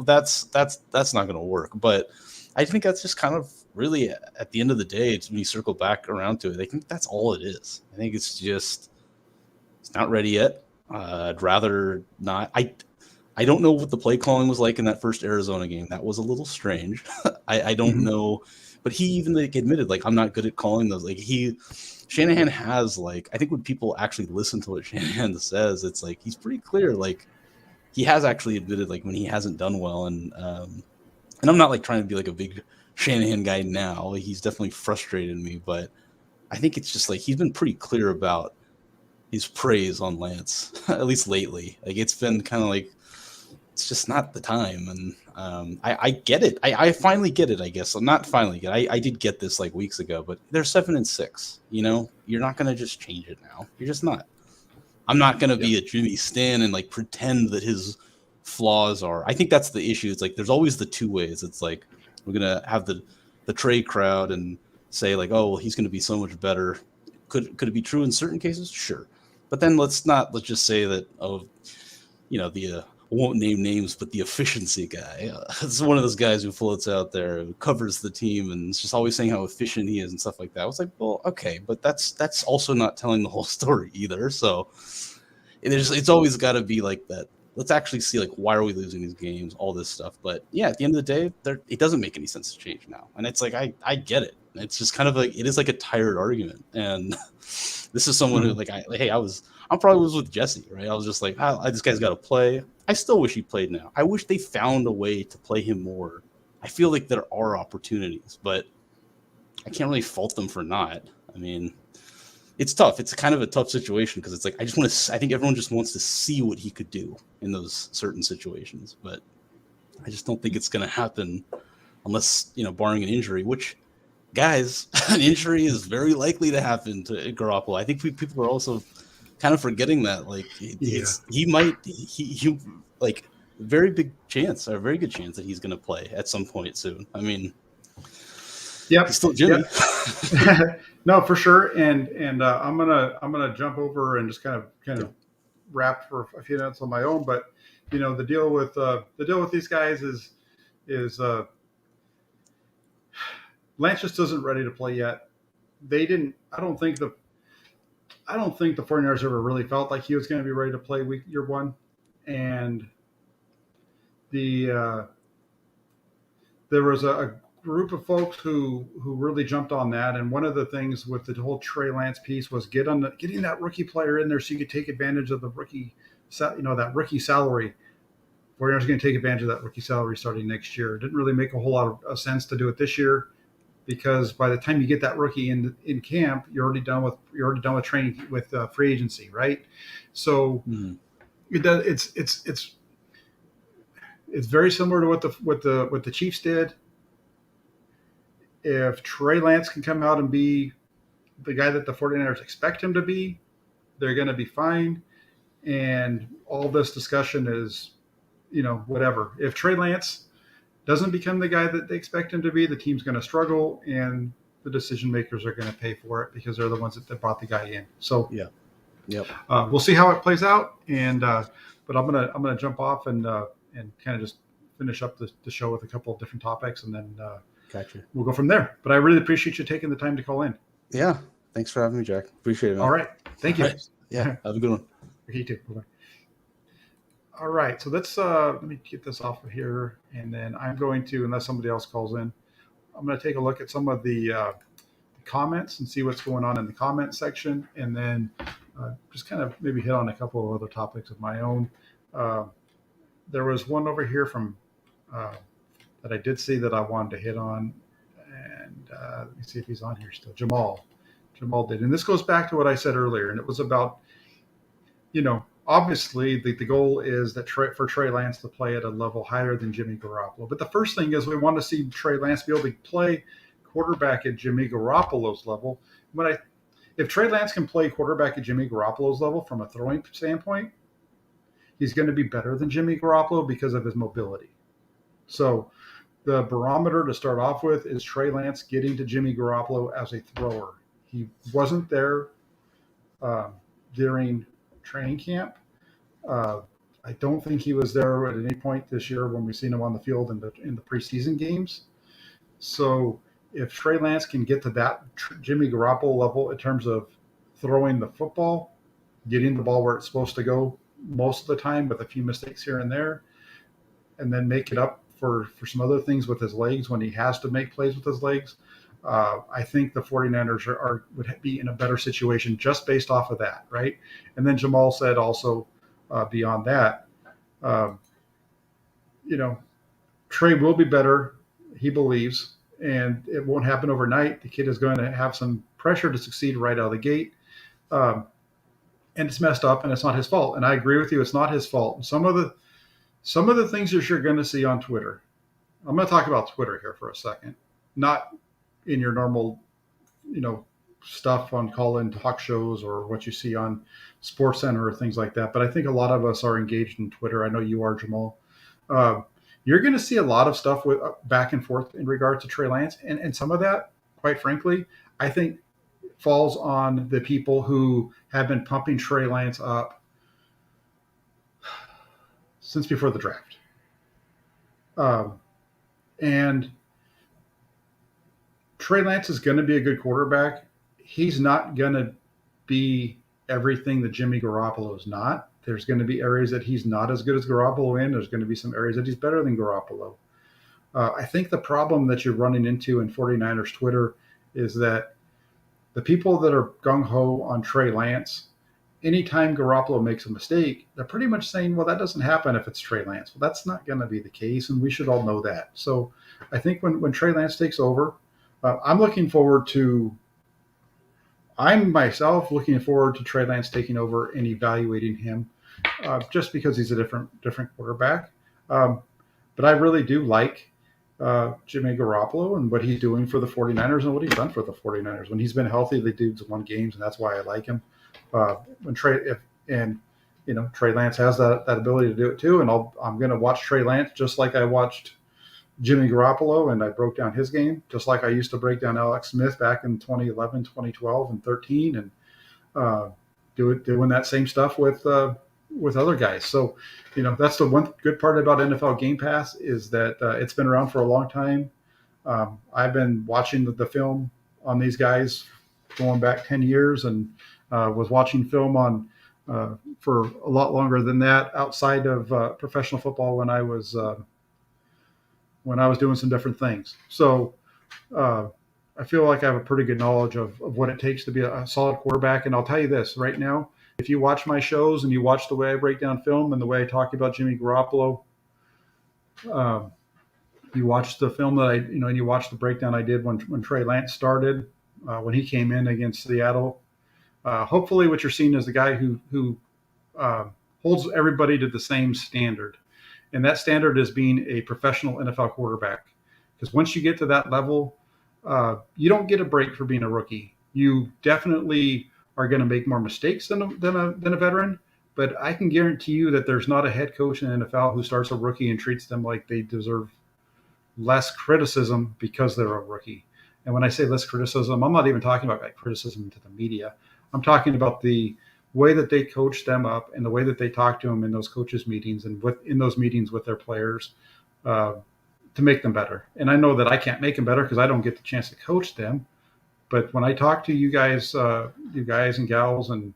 That's not going to work. But I think that's just kind of really, at the end of the day, when you circle back around to it, I think that's all it is. I think it's not ready yet. I'd rather not. I don't know what the play calling was like in that first Arizona game. That was a little strange. I don't know, but he even admitted, like, I'm not good at calling those. Like, Shanahan has, like, I think when people actually listen to what Shanahan says, it's like he's pretty clear. Like, he has actually admitted, like, when he hasn't done well, and I'm not like trying to be like a big Shanahan guy now. He's definitely frustrated me, but I think it's just like he's been pretty clear about his praise on Lance, at least lately. Like, it's been kind of like, it's just not the time. And I get it. I finally get it, I guess. I'm not finally get it. I did get this like weeks ago, but they're 7-6. You're not going to just change it now. You're just not. I'm not going to be a Jimmy Stan and like pretend that his flaws are. I think that's the issue. It's like there's always the two ways. It's like we're going to have the Trey crowd and say like, oh, well, he's going to be so much better. Could it be true in certain cases? Sure. But then let's just say that, I won't name names, but the efficiency guy. It's one of those guys who floats out there, who covers the team, and is just always saying how efficient he is and stuff like that. I was like, well, okay, but that's also not telling the whole story either. So it's always got to be like that. Let's actually see, like, why are we losing these games, all this stuff. But yeah, at the end of the day, it doesn't make any sense to change now. And it's like, I get it. It's just kind of like, it is like a tired argument. And this is someone who, like, I probably was with Jesse, right? I was just like, this guy's got to play. I still wish he played now. I wish they found a way to play him more. I feel like there are opportunities, but I can't really fault them for not. I mean, it's tough. It's kind of a tough situation because it's like, I think everyone just wants to see what he could do in those certain situations, but I just don't think it's going to happen unless, barring an injury, which, guys, an injury is very likely to happen to Garoppolo. I think people are also kind of forgetting that, like, he like, very big chance, or a very good chance that he's going to play at some point soon. I mean, he's still Jimmy. Yep. No, for sure. And I'm gonna jump over and just kind of wrap for a few minutes on my own. But the deal with these guys is Lance just isn't ready to play yet. They didn't. I don't think the 49ers ever really felt like he was going to be ready to play year one, and there was a group of folks who really jumped on that. And one of the things with the whole Trey Lance piece was getting that rookie player in there so you could take advantage of the rookie, that rookie salary. 49ers are going to take advantage of that rookie salary starting next year. It didn't really make a whole lot of sense to do it this year, because by the time you get that rookie in camp, you're already done with training with free agency, right? So it's very similar to what the Chiefs did. If Trey Lance can come out and be the guy that the 49ers expect him to be, they're going to be fine. And all this discussion is, whatever. If Trey Lance doesn't become the guy that they expect him to be, the team's going to struggle, and the decision makers are going to pay for it because they're the ones that brought the guy in. So we'll see how it plays out. And but I'm gonna jump off and kind of just finish up the show with a couple of different topics, and then gotcha. We'll go from there. But I really appreciate you taking the time to call in. Yeah, thanks for having me, Jack. Appreciate it, man. All right, thank you. Right. Yeah, have a good one. Okay, you too. Bye-bye. All right, so let me get this off of here, and then I'm going to, unless somebody else calls in, I'm going to take a look at some of the comments and see what's going on in the comment section, and then just kind of maybe hit on a couple of other topics of my own. There was one over here from that I did see that I wanted to hit on, and let me see if he's on here still. Jamal did, and this goes back to what I said earlier, and it was about, obviously the goal is that for Trey Lance to play at a level higher than Jimmy Garoppolo. But the first thing is we want to see Trey Lance be able to play quarterback at Jimmy Garoppolo's level. If Trey Lance can play quarterback at Jimmy Garoppolo's level from a throwing standpoint, he's going to be better than Jimmy Garoppolo because of his mobility. So the barometer to start off with is Trey Lance getting to Jimmy Garoppolo as a thrower. He wasn't there during training camp. I don't think he was there at any point this year when we've seen him on the field in the preseason games. So if Trey Lance can get to that Jimmy Garoppolo level in terms of throwing the football, getting the ball where it's supposed to go most of the time with a few mistakes here and there, and then make it up for some other things with his legs when he has to make plays with his legs, I think the 49ers would be in a better situation just based off of that, right? And then Jamal said also beyond that, Trey will be better, he believes, and it won't happen overnight. The kid is going to have some pressure to succeed right out of the gate. And it's messed up, and it's not his fault. And I agree with you, it's not his fault. Some of the things that you're going to see on Twitter, I'm going to talk about Twitter here for a second, not in your normal, stuff on call-in talk shows or what you see on SportsCenter or things like that. But I think a lot of us are engaged in Twitter. I know you are, Jamal. You're going to see a lot of stuff with back and forth in regard to Trey Lance. And some of that, quite frankly, I think falls on the people who have been pumping Trey Lance up since before the draft. And Trey Lance is going to be a good quarterback. He's not going to be everything that Jimmy Garoppolo is not. There's going to be areas that he's not as good as Garoppolo in. There's going to be some areas that he's better than Garoppolo. I think the problem that you're running into in 49ers Twitter is that the people that are gung-ho on Trey Lance, anytime Garoppolo makes a mistake, they're pretty much saying, well, that doesn't happen if it's Trey Lance. Well, that's not going to be the case, and we should all know that. So I think when Trey Lance takes over, I'm myself looking forward to Trey Lance taking over and evaluating him just because he's a different quarterback. But I really do like Jimmy Garoppolo and what he's doing for the 49ers and what he's done for the 49ers. When he's been healthy, the dude's won games, and that's why I like him. Trey Lance has that ability to do it too, and I'm going to watch Trey Lance just like I watched Jimmy Garoppolo, and I broke down his game just like I used to break down Alex Smith back in 2011, 2012, and 13, and doing that same stuff with other guys. So, that's the one good part about NFL Game Pass is that it's been around for a long time. I've been watching the film on these guys going back 10 years and was watching film on for a lot longer than that outside of professional football when I was doing some different things. So I feel like I have a pretty good knowledge of what it takes to be a solid quarterback. And I'll tell you this right now, if you watch my shows and you watch the way I break down film and the way I talk about Jimmy Garoppolo, you watch the film that and you watch the breakdown I did when Trey Lance started, when he came in against Seattle. Hopefully what you're seeing is the guy who holds everybody to the same standard. And that standard is being a professional NFL quarterback. Because once you get to that level, you don't get a break for being a rookie. You definitely are going to make more mistakes than a veteran. But I can guarantee you that there's not a head coach in the NFL who starts a rookie and treats them like they deserve less criticism because they're a rookie. And when I say less criticism, I'm not even talking about like criticism to the media. I'm talking about the way that they coach them up and the way that they talk to them in those coaches meetings and in those meetings with their players to make them better. And I know that I can't make them better because I don't get the chance to coach them. But when I talk to you guys and gals and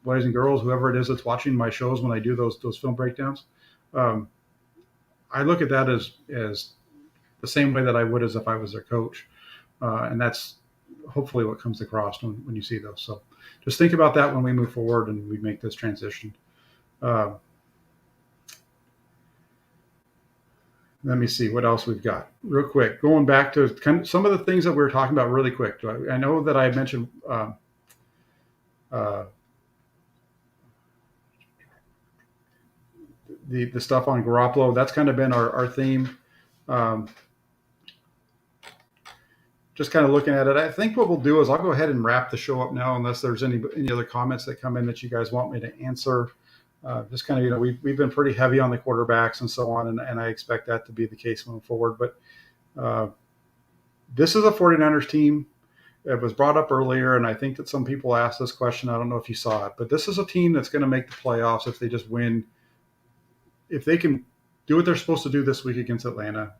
boys and girls, whoever it is that's watching my shows when I do those film breakdowns, I look at that as the same way that I would as if I was their coach. And that's hopefully what comes across when you see those. So just think about that when we move forward and we make this transition. Let me see what else we've got real quick. Going back to kind of some of the things that we were talking about really quick. I know that I mentioned the stuff on Garoppolo. That's kind of been our theme. Just kind of looking at it. I think what we'll do is I'll go ahead and wrap the show up now, unless there's any other comments that come in that you guys want me to answer. Just kind of, we've been pretty heavy on the quarterbacks and so on, and I expect that to be the case moving forward. But this is a 49ers team. It was brought up earlier, and I think that some people asked this question. I don't know if you saw it, but this is a team that's going to make the playoffs if they just win. If they can do what they're supposed to do this week against Atlanta,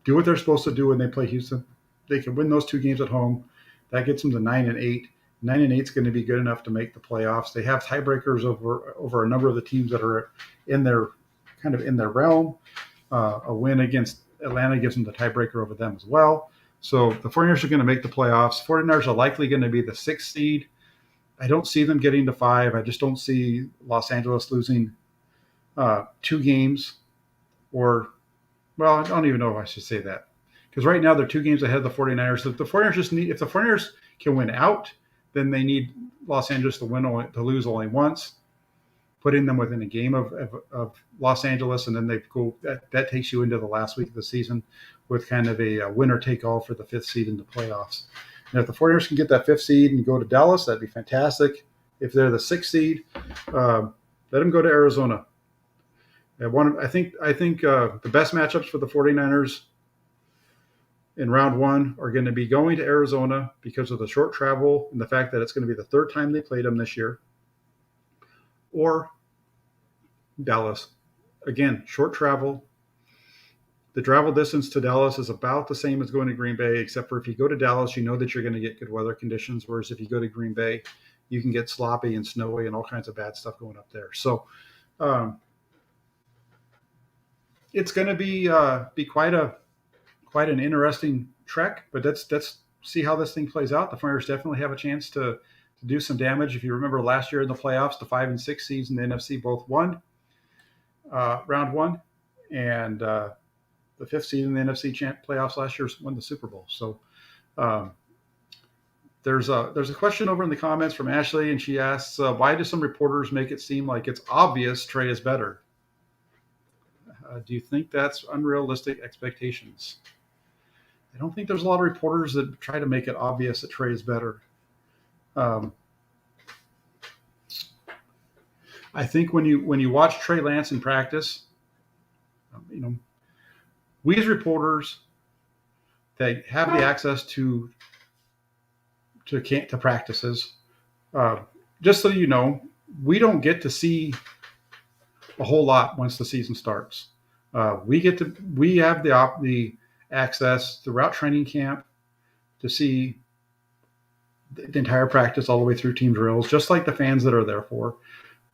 do what they're supposed to do when they play Houston, they can win those 2 games at home. That gets them to 9-8. 9-8 is going to be good enough to make the playoffs. They have tiebreakers over a number of the teams that are in their realm. A win against Atlanta gives them the tiebreaker over them as well. So the 49ers are going to make the playoffs. 49ers are likely going to be the 6th seed. I don't see them getting to 5. I just don't see Los Angeles losing 2 games, or, well, I don't even know if I should say that, because right now they're 2 games ahead of the 49ers. If the 49ers can win out, then they need Los Angeles to lose only once, putting them within a game of Los Angeles, and then they go. That takes you into the last week of the season with kind of a winner take all for the 5th seed in the playoffs. And if the 49ers can get that 5th seed and go to Dallas, that'd be fantastic. If they're the 6th seed, let them go to Arizona. I think the best matchups for the 49ers in round 1 are going to be going to Arizona because of the short travel and the fact that it's going to be the 3rd time they played them this year, or Dallas. Again, short travel. The travel distance to Dallas is about the same as going to Green Bay, except for if you go to Dallas, you know that you're going to get good weather conditions, whereas if you go to Green Bay, you can get sloppy and snowy and all kinds of bad stuff going up there. So it's going to be quite an interesting trek, but let's see how this thing plays out. The 49ers definitely have a chance to do some damage. If you remember last year in the playoffs, the 5 and 6 seeds in the NFC both won round 1, and the 5th seed in the NFC playoffs last year won the Super Bowl. So there's a question over in the comments from Ashley, and she asks, why do some reporters make it seem like it's obvious Trey is better? Do you think that's unrealistic expectations? I don't think there's a lot of reporters that try to make it obvious that Trey is better. I think when you watch Trey Lance in practice, we as reporters that have the access to practices, just so you know, we don't get to see a whole lot once the season starts. We have the access throughout training camp to see the entire practice all the way through team drills, just like the fans that are there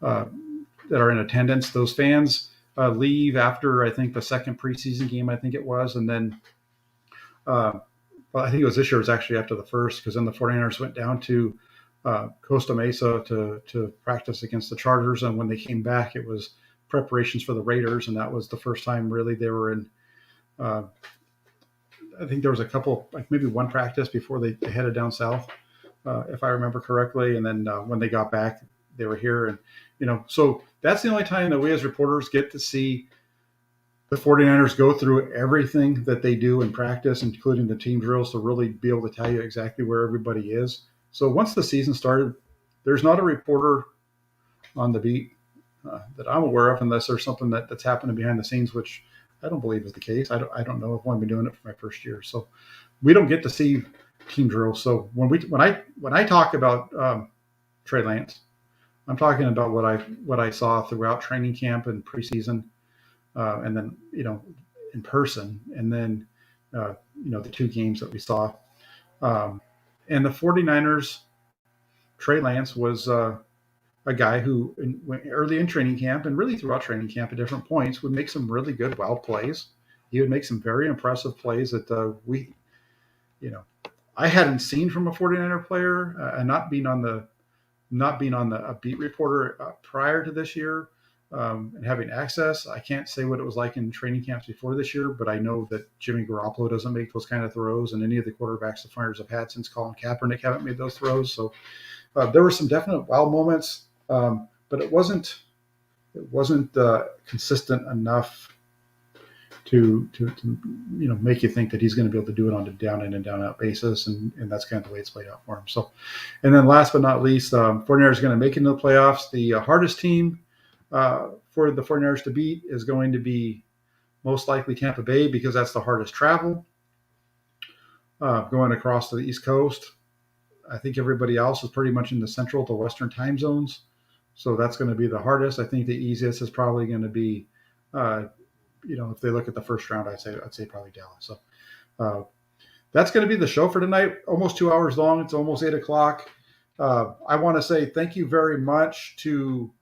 that are in attendance. Those fans leave after, I think, the 2nd preseason game, I think it was. And then, I think it was this year, it was actually after the 1st, because then the 49ers went down to Costa Mesa to practice against the Chargers. And when they came back, it was preparations for the Raiders. And that was the first time really they were in, I think there was a couple, like maybe one practice before they headed down south, if I remember correctly. And then when they got back, they were here. And, so that's the only time that we as reporters get to see the 49ers go through everything that they do in practice, including the team drills, to really be able to tell you exactly where everybody is. So once the season started, there's not a reporter on the beat that I'm aware of, unless there's something that's happening behind the scenes, which I don't believe is the case. I don't know. I've only been doing it for my first year, so we don't get to see team drills. So when I talk about Trey Lance, I'm talking about what I saw throughout training camp and preseason, and then in person, and then the 2 games that we saw. And the 49ers, Trey Lance was a guy who early in training camp and really throughout training camp at different points would make some really good wild plays. He would make some very impressive plays that I hadn't seen from a 49er player, and not being on the not being on a beat reporter prior to this year and having access, I can't say what it was like in training camps before this year, but I know that Jimmy Garoppolo doesn't make those kind of throws, and any of the quarterbacks the Flyers have had since Colin Kaepernick haven't made those throws. So there were some definite wow moments, but it wasn't consistent enough to make you think that he's going to be able to do it on a down in and down out basis, and that's kind of the way it's played out for him. So, and then last but not least, 49ers are going to make it into the playoffs. The hardest team for the 49ers to beat is going to be most likely Tampa Bay, because that's the hardest travel going across to the East Coast. I think everybody else is pretty much in the central to western time zones, so that's going to be the hardest. I think the easiest is probably going to be if they look at the first round, I'd say probably Dallas. So that's going to be the show for tonight. Almost 2 hours long. It's almost 8 o'clock. I want to say thank you very much to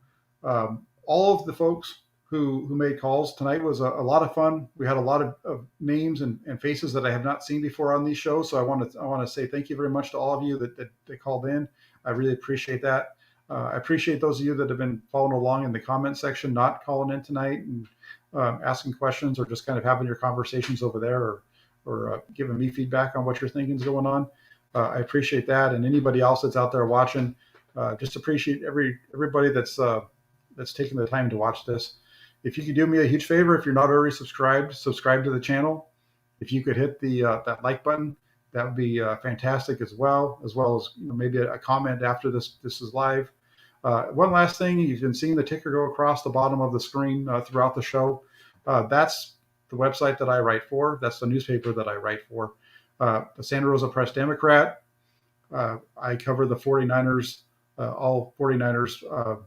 all of the folks who made calls. Tonight was a lot of fun. We had a lot of names and faces that I have not seen before on these shows. So I want to say thank you very much to all of you that called in. I really appreciate that. I appreciate those of you that have been following along in the comment section, not calling in tonight and asking questions, or just kind of having your conversations over there, or giving me feedback on what you're thinking is going on. I appreciate that. And anybody else that's out there watching, just appreciate everybody that's taking the time to watch this. If you could do me a huge favor, if you're not already subscribed, subscribe to the channel. If you could hit that like button, that would be fantastic as well as maybe a comment after this is live. One last thing, you've been seeing the ticker go across the bottom of the screen throughout the show. That's the website that I write for. That's the newspaper that I write for. The Santa Rosa Press Democrat. I cover the 49ers, all 49ers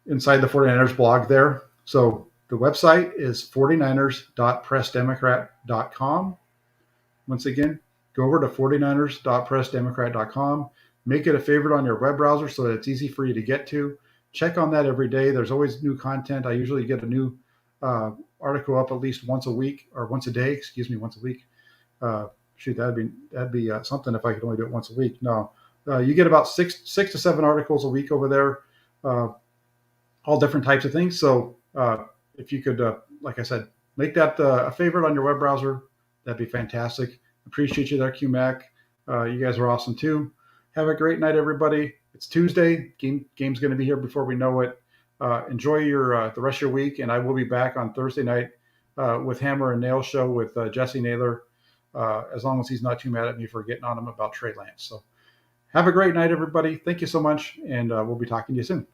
inside the 49ers blog there. So the website is 49ers.pressdemocrat.com. Once again, go over to 49ers.pressdemocrat.com. Make it a favorite on your web browser so that it's easy for you to get to. Check on that every day. There's always new content. I usually get a new article up at least once a week, or once a day, once a week. Shoot, that'd be something if I could only do it once a week. No, you get about six to seven articles a week over there, all different types of things. So if you could, like I said, make that a favorite on your web browser, that'd be fantastic. Appreciate you there, QMac. You guys are awesome too. Have a great night, everybody. It's Tuesday. Game's going to be here before we know it. Enjoy the rest of your week, and I will be back on Thursday night with Hammer and Nail show with Jesse Naylor, as long as he's not too mad at me for getting on him about Trey Lance. So have a great night, everybody. Thank you so much, and we'll be talking to you soon.